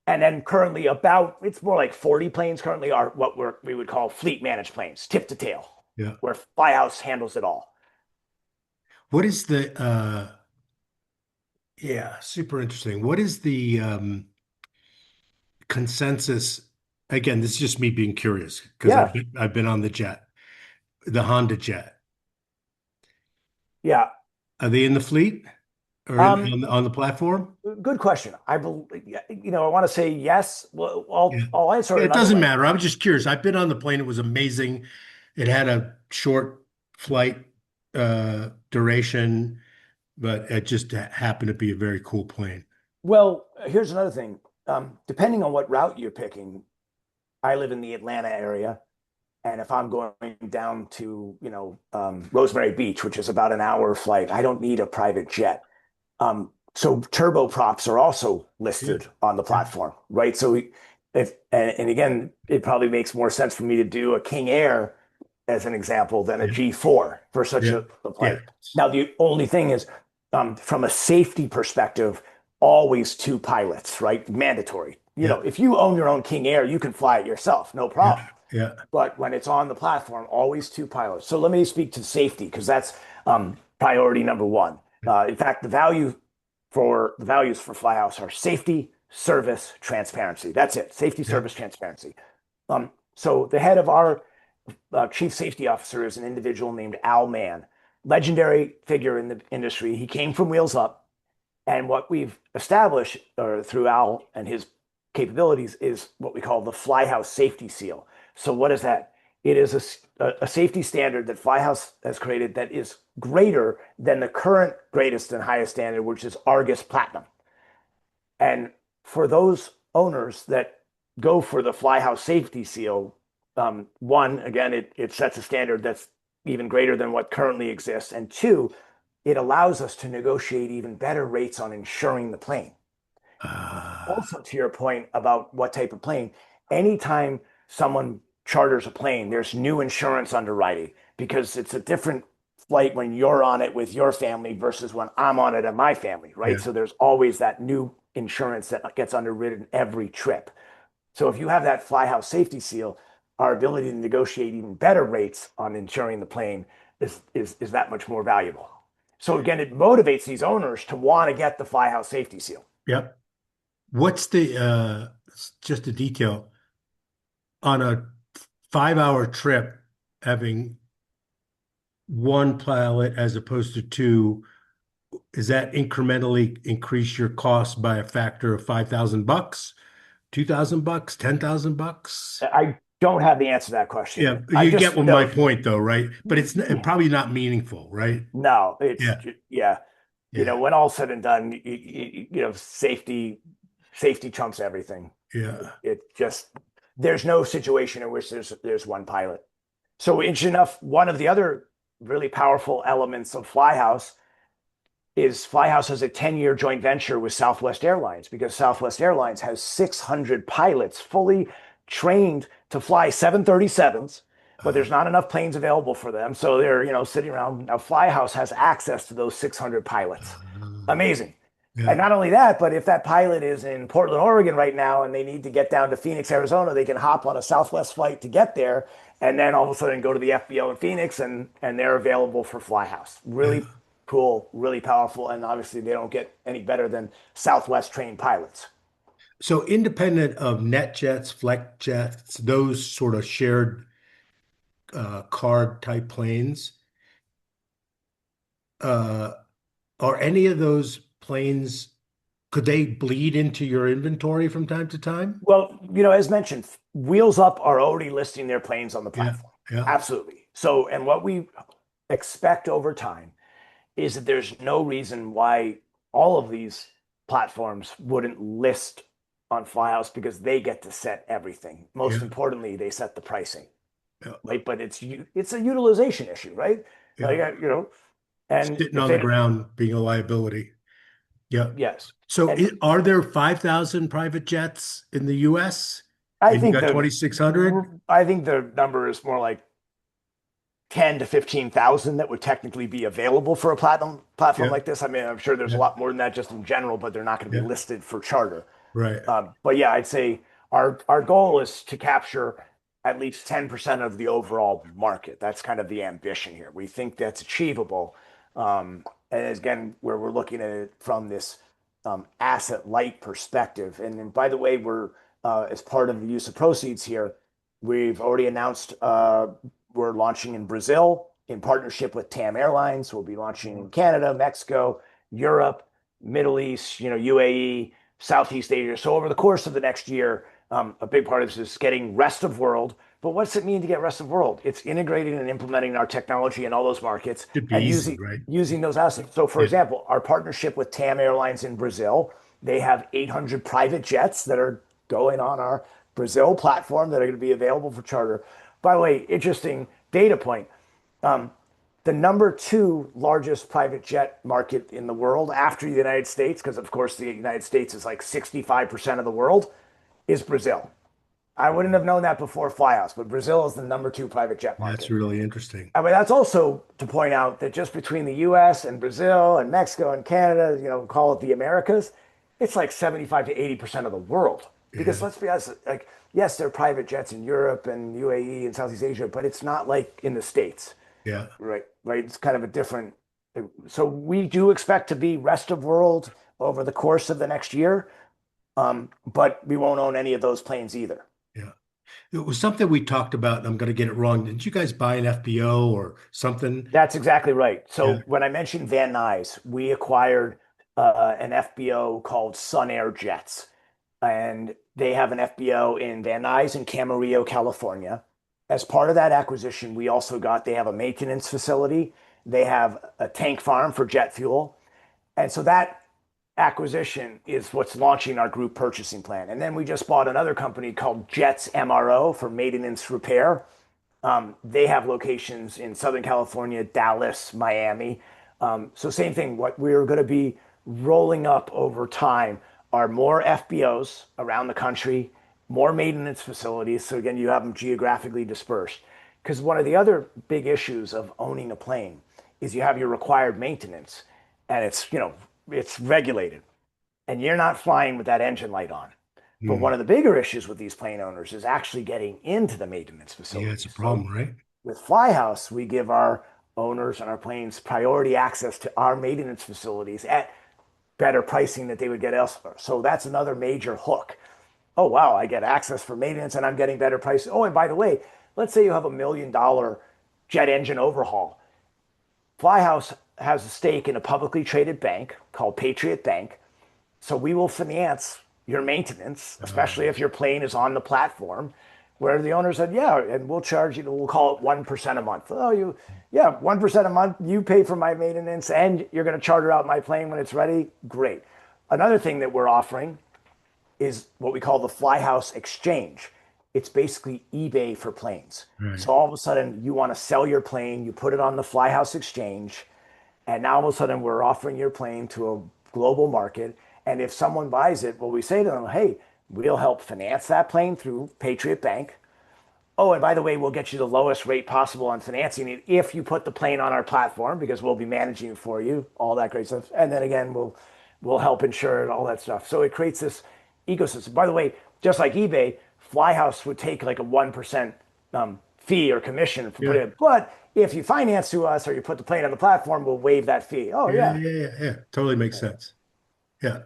And then currently it's more like 40 planes currently are what we would call fleet managed planes, tip to tail, Yeah. where Flyhouse handles it all. What is the yeah, super interesting. What is the consensus? Again, this is just me being curious because Yeah, I've been on the jet, the Honda jet. yeah. Are they in the fleet or Um, on the platform? Good question. I believe, I want to say yes. Well, Yeah. I'll answer it It another doesn't way. matter. I was just curious. I've been on the plane. It was amazing. It had a short flight duration, but it just happened to be a very cool plane. Well, here's another thing. Depending on what route you're picking, I live in the Atlanta area, and if I'm going down to, Rosemary Beach, which is about an hour flight, I don't need a private jet. So turboprops are also Yeah. listed on the Yeah. platform, right? So if and again, it probably makes more sense for me to do a King Air as an example than a Yeah. G4 for such Yeah. a Yeah. flight. Now, the only thing is, from a safety perspective, always two pilots, right? Mandatory. Yeah. If you own your own King Air, you can fly it yourself, no Yeah. problem. Yeah. But when it's on the platform, always two pilots. So let me speak to safety because that's priority number one. In fact, the values for Flyhouse are safety, service, transparency. That's it. Safety, Yeah. service, transparency. So the head of our chief safety officer is an individual named Al Mann, legendary figure in the industry. He came from Wheels Up, and what we've established through Al and his capabilities is what we call the Flyhouse Safety Seal. So what is that? It is a safety standard that Flyhouse has created that is greater than the current greatest and highest standard, which is Argus Platinum. And for those owners that go for the Flyhouse Safety Seal, one, again, it sets a standard that's even greater than what currently exists. And two, it allows us to negotiate even better rates on insuring the plane. Ah, Also, to your point about what type of plane, anytime someone charters a plane, there's new insurance underwriting because it's a different flight when you're on it with your family versus when I'm on it and my family, right? yeah. So there's always that new insurance that gets underwritten every trip. So if you have that Flyhouse Safety Seal, our ability to negotiate even better rates on insuring the plane is that much more valuable. So again, it motivates these owners to want to get the Flyhouse Safety Seal. Yep. What's the just a detail on a 5 hour trip having one pilot as opposed to two, is that incrementally increase your cost by a factor of $5,000, $2,000, $10,000? I don't have the answer to that Yeah, question. I you get just what my know, point though, right? But it's probably not meaningful, right? no, it's Yeah, yeah. yeah, When all's said and done, safety trumps everything. yeah. It just there's no situation in which there's one pilot. So interesting enough, one of the other really powerful elements of Flyhouse has a 10-year joint venture with Southwest Airlines because Southwest Airlines has 600 pilots fully trained to fly 737s, but Uh, there's not enough planes available for them. So they're, sitting around. Now Flyhouse has access to those 600 pilots. Amazing. And yeah. not only that, but if that pilot is in Portland, Oregon right now and they need to get down to Phoenix, Arizona, they can hop on a Southwest flight to get there and then all of a sudden go to the FBO in Phoenix and they're available for Flyhouse. Really Yeah. cool, really powerful, and obviously they don't get any better than Southwest trained pilots. So independent of NetJets, FlexJets, those sort of shared card type planes, uh, are any of those planes, could they bleed into your inventory from time to time? Well, as mentioned, Wheels Up are already listing their planes on the Yeah, platform. yeah. Absolutely. So, and what we expect over time is that there's no reason why all of these platforms wouldn't list on Flyhouse because they get to set everything. Yeah. Most importantly, they set the pricing, Yeah. right? But it's a utilization issue, right? Like, Yeah. and Sitting if on the they don't, ground being a liability. Yeah. yes. So And are there 5,000 private jets in the US I and you think got the 2,600? I think the number is more like 10 to 15,000 that would technically be available for a platform Yeah. like this. I mean, I'm sure there's a Yeah. lot more than that just in general, but they're not going to be Yeah. listed for charter. Right. But yeah, I'd say our goal is to capture at least 10% of the overall market. That's kind of the ambition here. We think that's achievable. And again, where we're looking at it from this asset light perspective. And then, by the way, we're as part of the use of proceeds here, we've already announced we're launching in Brazil in partnership with TAM Airlines. We'll be launching in Canada, Mexico, Europe, Middle East, UAE, Southeast Asia. So over the course of the next year, a big part of this is getting rest of world. But what's it mean to get rest of world? It's integrating and implementing our technology in all those markets Should be and easy, using right? using those assets. So, for Yeah. example, our partnership with TAM Airlines in Brazil, they have 800 private jets that are going on our Brazil platform that are going to be available for charter. By the way, interesting data point. The number two largest private jet market in the world after the United States, because of course the United States is like 65% of the world, is Brazil. I wouldn't have known that before Flyhouse, but Brazil is the number two private jet That's market. really interesting. I mean, that's also to point out that just between the US and Brazil and Mexico and Canada, call it the Americas, it's like 75 to 80% of the world. Because Yeah. let's be honest, like, yes, there are private jets in Europe and UAE and Southeast Asia, but it's not like in the States, Yeah. right? Right. It's kind of a different. So we do expect to be rest of world over the course of the next year, but we won't own any of those planes either. Yeah. It was something we talked about, and I'm going to get it wrong. Didn't you guys buy an FBO or something? That's exactly right. Yeah. So when I mentioned Van Nuys, we acquired an FBO called Sun Air Jets, and they have an FBO in Van Nuys and Camarillo, California. As part of that acquisition, we also got they have a maintenance facility. They have a tank farm for jet fuel, and so that acquisition is what's launching our group purchasing plan. And then we just bought another company called Jets MRO for maintenance repair. They have locations in Southern California, Dallas, Miami. So same thing. What we're going to be rolling up over time are more FBOs around the country, more maintenance facilities. So again, you have them geographically dispersed. Because one of the other big issues of owning a plane is you have your required maintenance, and it's regulated, and you're not flying with that engine light on. But one Hmm. of the bigger issues with these plane owners is actually getting into the maintenance Yeah, it's a facilities. So problem, right? with Flyhouse, we give our owners and our planes priority access to our maintenance facilities at better pricing that they would get elsewhere. So that's another major hook. Oh, wow, I get access for maintenance and I'm getting better prices. Oh, and by the way, let's say you have $1 million jet engine overhaul. Flyhouse has a stake in a publicly traded bank called Patriot Bank. So we will finance your maintenance, especially if your plane is on the platform, where the owner said, yeah, and we'll charge you, we'll call it 1% a month. Oh, yeah, 1% a month, you pay for my maintenance and you're going to charter out my plane when it's ready. Great. Another thing that we're offering is what we call the Flyhouse Exchange. It's basically eBay for planes. Right. So all of a sudden, you want to sell your plane, you put it on the Flyhouse Exchange, and now all of a sudden, we're offering your plane to a global market. And if someone buys it, well, we say to them, hey, we'll help finance that plane through Patriot Bank. Oh, and by the way, we'll get you the lowest rate possible on financing it if you put the plane on our platform because we'll be managing it for you, all that great stuff. And then again, we'll help insure it, all that stuff. So it creates this ecosystem. By the way, just like eBay, Flyhouse would take like a 1% fee or commission for Yeah. putting it. But if you finance to us or you put the plane on the platform, we'll waive that fee. Oh, Yeah. yeah. Yeah. Yeah. Yeah. Totally makes sense. Yeah.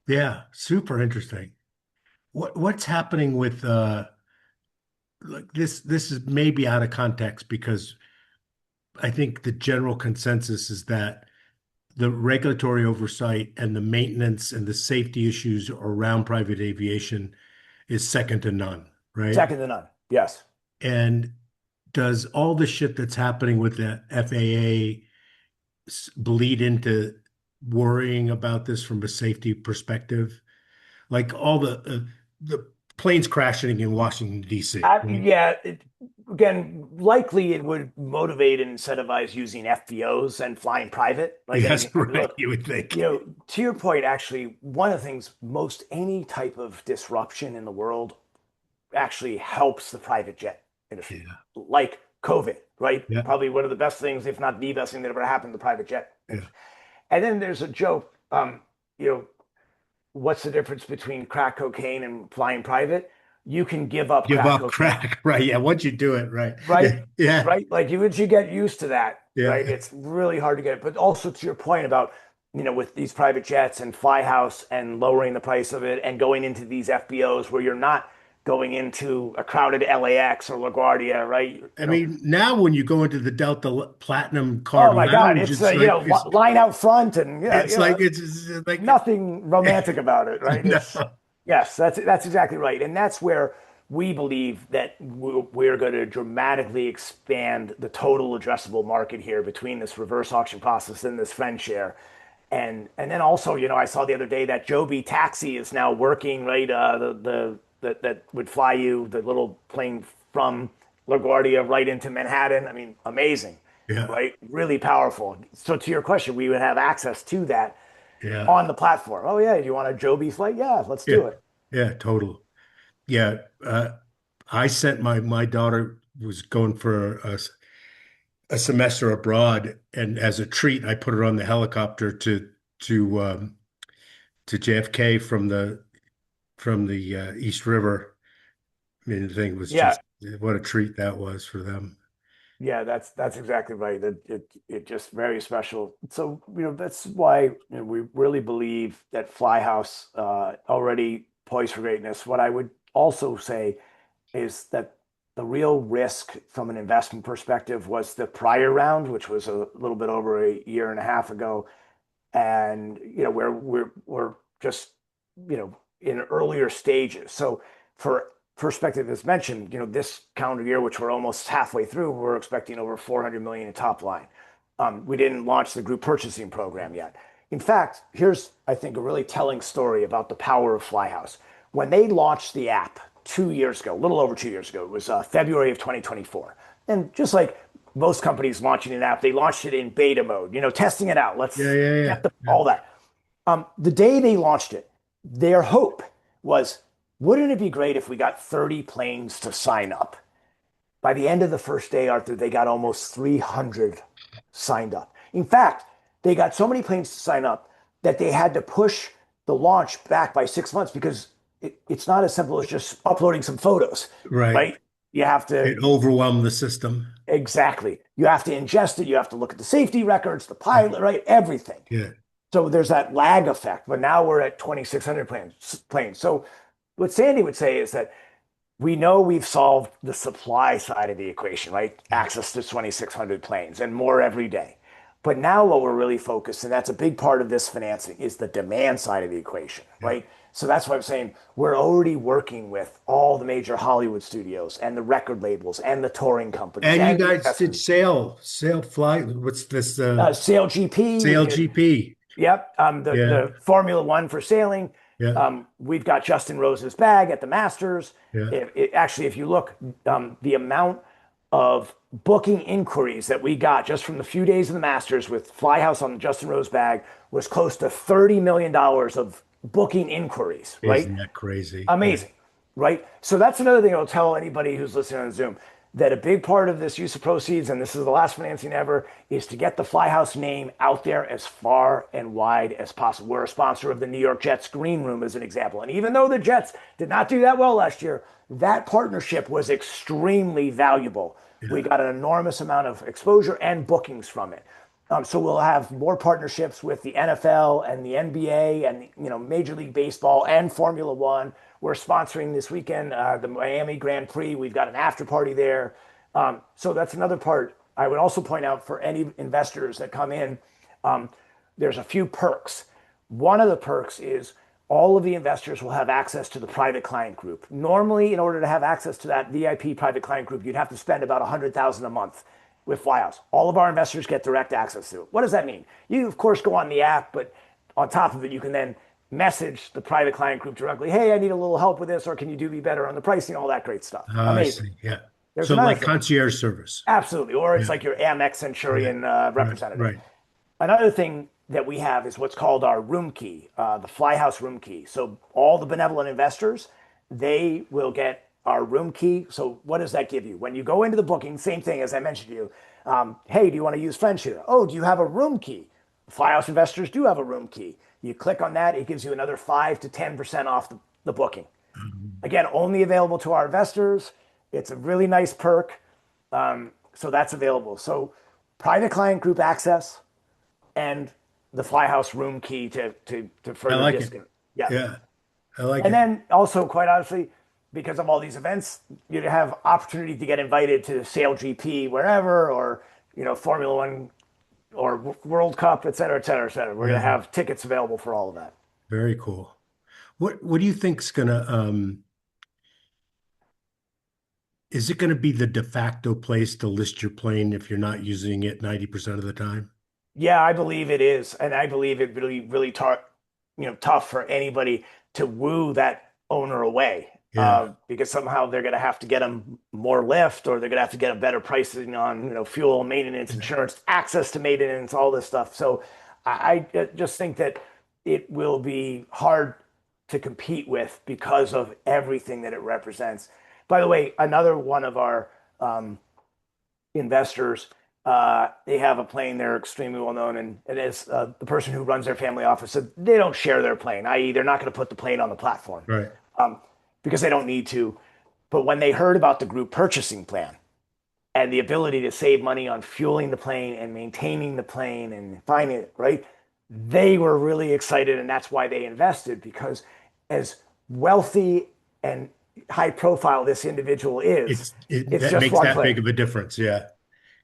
Yeah. Super interesting. What's happening with like this is maybe out of context because I think the general consensus is that the regulatory oversight and the maintenance and the safety issues around private aviation is second to none, right? Second to none. Yes. And does all the shit that's happening with the FAA bleed into worrying about this from a safety perspective? Like all the planes crashing in Washington, D.C., right? Yeah, again, likely it would motivate and incentivize using FBOs and flying private. Like, Yes, I mean, right. look, You would think. to your point, actually, one of the things most any type of disruption in the world actually helps the private jet industry, Yeah, like COVID, right? yeah, Probably one of the best things, if not the best thing that ever happened to the private jet yeah. industry. And then there's a joke, you know, what's the difference between crack cocaine and flying private? You can give up Give crack up cocaine, crack, right? Yeah, once you do it, right? right? Yeah, yeah, Right? Like once you get used to that, yeah. right? It's really hard to get it. But also to your point about, with these private jets and Flyhouse and lowering the price of it and going into these FBOs where you're not going into a crowded LAX or LaGuardia, right? I mean, now when you go into the Delta Platinum Oh Card my God, Lounge, it's it's like line out front and it's like it's like nothing romantic about it, right? no, It's Yes, that's exactly right, and that's where we believe that we're going to dramatically expand the total addressable market here between this reverse auction process and this friend share, and then also, I saw the other day that Joby Taxi is now working, right? That would fly you the little plane from LaGuardia right into Manhattan. I mean, amazing, yeah, right? Really powerful. So to your question, we would have access to that yeah, on the platform. Oh yeah, do you want a Joby flight? Yeah, let's yeah, do it. yeah, total. Yeah, I sent my daughter was going for a semester abroad, and as a treat, I put her on the helicopter to to JFK from the East River. I mean, the thing was Yeah, just what a treat that was for them. yeah, that's exactly right. It just very special. So, that's why, we really believe that Flyhouse already poised for greatness. What I would also say is that the real risk from an investment perspective was the prior round, which was a little bit over a year and a half ago, and we're just in earlier stages. So for perspective, as mentioned, this calendar year, which we're almost halfway through, we're expecting over 400 million in top line. We didn't launch the group purchasing program yet. In fact, here's, I think, a really telling story about the power of Flyhouse. When they launched the app 2 years ago, a little over 2 years ago, it was February of 2024. And just like most companies launching an app, they launched it in beta mode, testing it out. Yeah, Let's yeah, get yeah, yeah. all that. The day they launched it, their hope was, wouldn't it be great if we got 30 planes to sign up? By the end of the first day, Arthur, they got almost 300 signed up. In fact, they got so many planes to sign up that they had to push the launch back by 6 months because it's not as simple as just uploading some photos, Right. right? You have to It overwhelmed the system. Exactly. You have to ingest it. You have to look at the safety records, the pilot, right? Everything. Yeah. So there's that lag effect. But now we're at 2,600 planes. So what Sandy would say is that we know we've solved the supply side of the equation, right? Yeah. Access to 2,600 planes and more every day. But now what we're really focused, and that's a big part of this financing, is the demand side of the equation, Yeah. right? So that's why I'm saying we're already working with all the major Hollywood studios and the record labels and the touring companies And you and the guys did investment. sail fly. What's this? Sail GP, we Sail did. GP. Yep. Yeah. The Formula One for sailing. Yeah. We've got Justin Rose's bag at the Masters. Yeah. Actually, if you look, the amount of booking inquiries that we got just from the few days of the Masters with Flyhouse on the Justin Rose bag was close to $30 million of booking inquiries, right? Isn't that crazy? Yeah. Amazing, right? So that's another thing I'll tell anybody who's listening on Zoom, that a big part of this use of proceeds, and this is the last financing ever, is to get the Flyhouse name out there as far and wide as possible. We're a sponsor of the New York Jets Green Room, as an example. And even though the Jets did not do that well last year, that partnership was extremely valuable. We Yeah. got an enormous amount of exposure and bookings from it. So we'll have more partnerships with the NFL and the NBA and Major League Baseball and Formula One. We're sponsoring this weekend the Miami Grand Prix. We've got an after party there. So that's another part. I would also point out for any investors that come in, um, there's a few perks. One of the perks is all of the investors will have access to the private client group. Normally, in order to have access to that VIP private client group, you'd have to spend about 100,000 a month. with Flyhouse. All of our investors get direct access to it. What does that mean? You, of course, go on the app, but on top of it, you can then message the private client group directly. Hey, I need a little help with this, or can you do me better on the pricing? All that great stuff. I Amazing. see. Yeah. There's So another like thing. concierge service. Absolutely. Or it's Yeah. like your Amex Yeah. Centurion Right. representative. Right. Another thing that we have is what's called our room key, the Flyhouse room key. So all the benevolent investors, they will get our room key. So what does that give you? When you go into the booking, same thing as I mentioned to you. Hey, do you want to use French here? Oh, do you have a room key? Flyhouse investors do have a room key. You click on that, it gives you another 5 to 10% off the booking. Mhm. Again, only available to our investors. It's a really nice perk. So that's available. So private client group access and the Flyhouse room key to I further like it. discount. Yeah. Yeah. I like And it. then also, quite honestly, because of all these events, you have opportunity to get invited to Sail GP wherever, or Formula One or World Cup, et cetera, et cetera, et cetera. We're going to Yeah. have tickets available for all of that. Very cool. What do you think's gonna is it gonna be the de facto place to list your plane if you're not using it 90% of the time? Yeah, I believe it is, and I believe it really, really tough for anybody to woo that owner away, Yeah. because somehow they're going to have to get them more lift, or they're going to have to get a better pricing on, fuel, maintenance, Yeah. insurance, access to maintenance, all this stuff. So I just think that it will be hard to compete with because of everything that it represents. By the way, another one of our um, investors. They have a plane. They're extremely well known, and it is the person who runs their family office said they don't share their plane, i.e., they're not going to put the plane on the platform Right. um, because they don't need to. But when they heard about the group purchasing plan and the ability to save money on fueling the plane and maintaining the plane and finding it, right, they were really excited, and that's why they invested because as wealthy and high profile this individual is, it's That just makes one that plane, big of a difference. Yeah.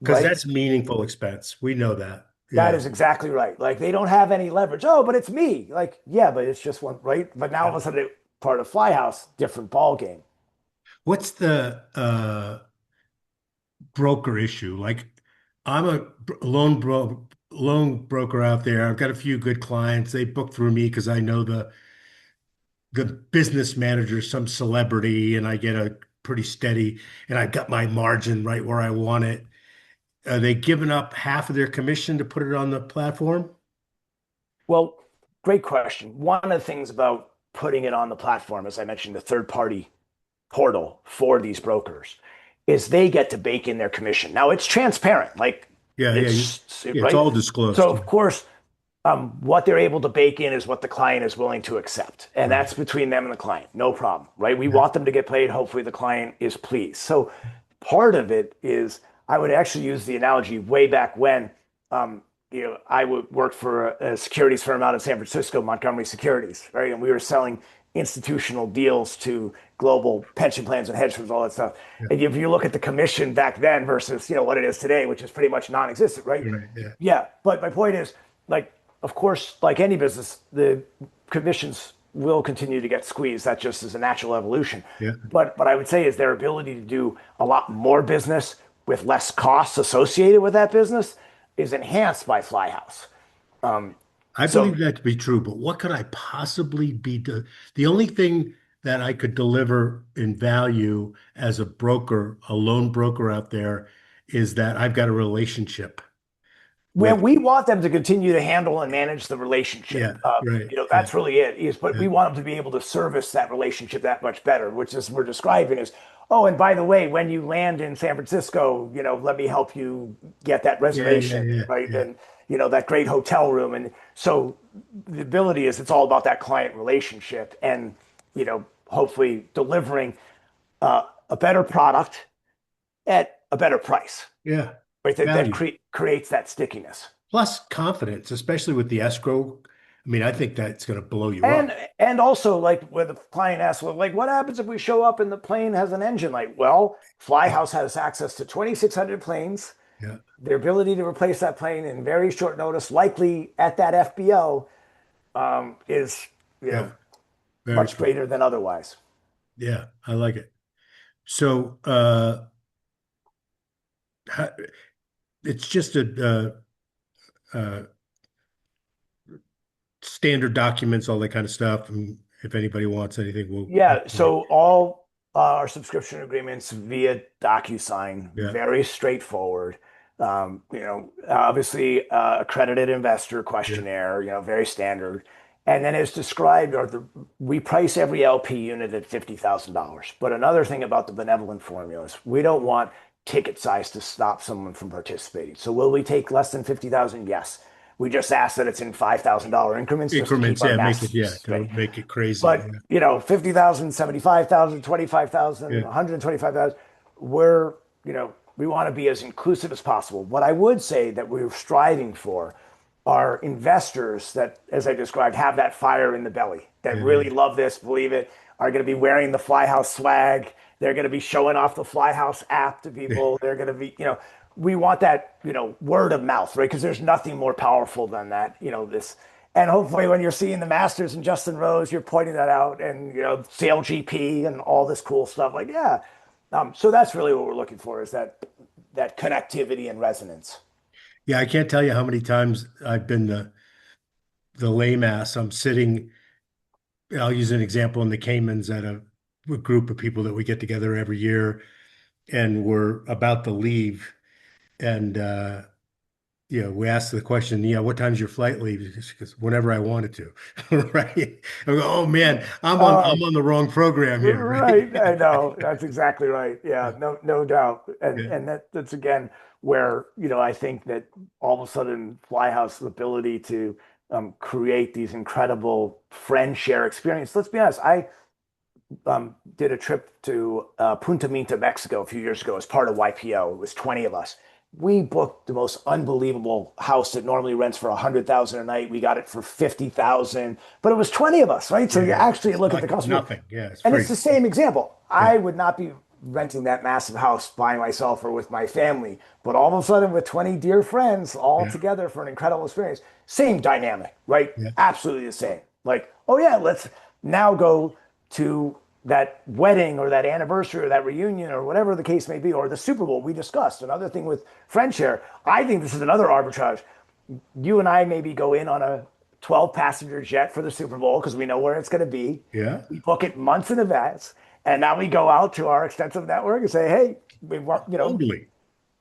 Because right? that's meaningful expense. We know that. That Yeah. is exactly right. Like they don't have any leverage. Oh, but it's me. Like, yeah, but it's just one, right? But now all Yeah. of a sudden, part of Flyhouse, different ball game. What's the broker issue? Like, I'm a loan broker out there. I've got a few good clients. They book through me because I know the business manager, some celebrity, and I get a pretty steady, and I've got my margin right where I want it. Are they giving up half of their commission to put it on the platform? Well, great question. One of the things about putting it on the platform, as I mentioned, the third party portal for these brokers, is they get to bake in their commission. Now it's transparent, like Yeah, yeah, it's yeah. It's right. all So disclosed. of course, what they're able to bake in is what the client is willing to accept. And Right. that's between them and the client. No problem, right? We Yeah. want them to get paid. Hopefully, the client is pleased. So, part of it is I would actually use the analogy way back when. I would work for a securities firm out in San Francisco, Montgomery Securities, right? And we were selling institutional deals to global pension plans and hedge funds, all that stuff. Yeah. And if you look at the commission back then versus what it is today, which is pretty much non-existent, right? Right. Yeah. Yeah, but my point is, like, of course, like any business, the commissions will continue to get squeezed. That just is a natural evolution. Yeah. But what I would say is their ability to do a lot more business with less costs associated with that business is enhanced by Flyhouse. Um, I so believe that to be true, but what could I possibly be do? The only thing that I could deliver in value as a broker, a loan broker out there, is that I've got a relationship where with, we want them to continue to handle and manage the yeah, relationship. right. Yeah, That's really it. Is but yeah, we want them to be able to service that relationship that much better, which is we're describing is. Oh, and by the way, when you land in San Francisco, let me help you get that yeah, yeah, reservation, yeah, right? yeah. And that great hotel room. And so the ability is it's all about that client relationship, and hopefully delivering a better product at a better price, Yeah. right? That Value creates that stickiness. plus confidence, especially with the escrow. I mean, I think that's going to blow you And up. and also like when the client asks, well, like what happens if we show up and the plane has an engine light? Well, Flyhouse has access to 2,600 planes, Yeah, their ability to replace that plane in very short notice, likely at that FBO, is yeah, very much cool. greater than otherwise. Yeah, I like it. So, it's just standard documents, all that kind of stuff. And if anybody wants anything, we'll Yeah, so all our subscription agreements via DocuSign, yeah, very straightforward. Obviously, accredited investor yeah, questionnaire, very standard. And then as described, we price every LP unit at $50,000. But another thing about the benevolent formula is we don't want ticket size to stop someone from participating. So will we take less than 50,000? Yes. We just ask that it's in $5,000 increments just to keep increments. our Yeah, math straight. don't make it crazy. But 50,000, 75,000, 25,000, Yeah, 125,000, we're, we want to be as inclusive as possible. What I would say that we're striving for are investors that, as I described, have that fire in the belly, that yeah, really love this, believe it, are going to be wearing the Flyhouse swag. They're going to be showing off the Flyhouse app to yeah, people. They're going to be, we want that, word of mouth, right? Because there's nothing more powerful than that, this. And hopefully, when you're seeing the Masters and Justin Rose, you're pointing that out, and Sail GP and all this cool stuff. Like, yeah. So that's really what we're looking for, is that connectivity and resonance. yeah. I can't tell you how many times I've been the lame ass. I'm sitting. I'll use an example in the Caymans at a group of people that we get together every year, and we're about to leave, and we asked the question, what time's your flight leave? Because whenever I wanted to, right? I go, oh man, I'm Oh, on the wrong program here, right? right. I know. That's exactly right. Yeah, no doubt. And Yeah, that's again where, I think that all of a sudden Flyhouse's ability to create these incredible friend share experience. Let's be honest, I did a trip to Punta Mita, Mexico a few years ago as part of YPO. It was 20 of us. We booked the most unbelievable house that normally rents for 100,000 a night. We got it for 50,000, but it was 20 of us, right? So you yeah. actually It's look at the like cost. nothing. Yeah, it's And it's free. the same example. Yeah, I would not be renting that massive house by myself or with my family, but all of a sudden with 20 dear friends all yeah, together for an incredible experience, same dynamic, right? yeah, Absolutely the same. Like, oh yeah, let's now go to that wedding or that anniversary or that reunion or whatever the case may be, or the Super Bowl we discussed. Another thing with friend share, I think this is another arbitrage. You and I maybe go in on a 12 passenger jet for the Super Bowl because we know where it's going to be. yeah. We book it months in advance. And now we go out to our extensive network and say, hey, we want, Totally.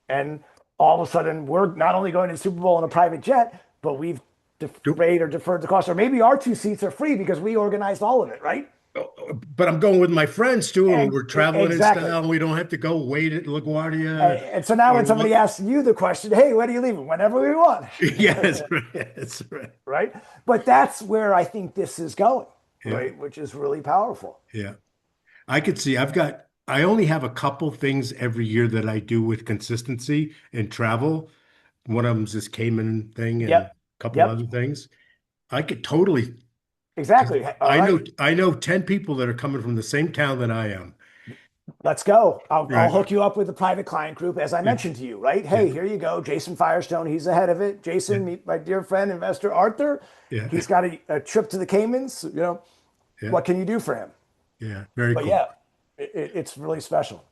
and all of a sudden we're not only going to the Super Bowl in a private jet, but we've defrayed or deferred the cost. Or maybe our two seats are free because we organized all of it, right? But I'm going with my friends too, and we're traveling in Exactly. style, and we don't have to go wait at LaGuardia And so now or when somebody what. asks you the question, hey, when are you leaving? Whenever we want. Yeah, that's right. That's right. Right? But that's where I think this is going, Yeah, right? Which is really powerful. yeah. I could see. I only have a couple things every year that I do with consistency in travel. One of them's this Cayman thing and a Yep. couple Yep. other things. I could totally, because Exactly. All right. I know 10 people that are coming from the same town that I am. Let's go. I'll Right. hook you up with the private client group, as I Yeah. mentioned to you, right? Yeah. Hey, here you go. Jason Firestone, he's the head of it. Yeah. Jason, meet my dear friend, investor Arthur. Yeah. He's got a trip to the Caymans. Yeah. What can you do for him? Yeah. Very But cool. yeah, it's really special.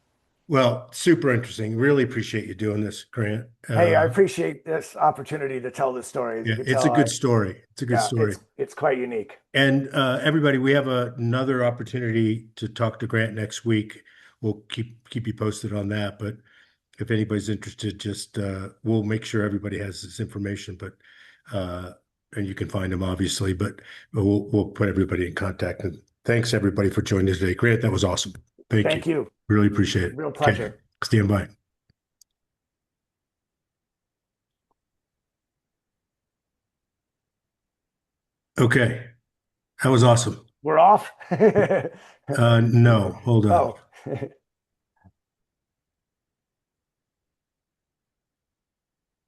Well, super interesting. Really appreciate you doing this, Grant. Hey, I appreciate this opportunity to tell this story. As you Yeah, can it's tell, a good story. It's a good yeah, story. it's quite unique. And everybody, we have another opportunity to talk to Grant next week. We'll keep you posted on that. But if anybody's interested, just we'll make sure everybody has this information. But uh, and you can find them obviously. But we'll put everybody in contact. And thanks everybody for joining us today. Grant, that was awesome. Thank you. Thank you. Really appreciate it. Real Okay, pleasure. stand by. Okay, that was awesome. We're off. No, hold on. Oh.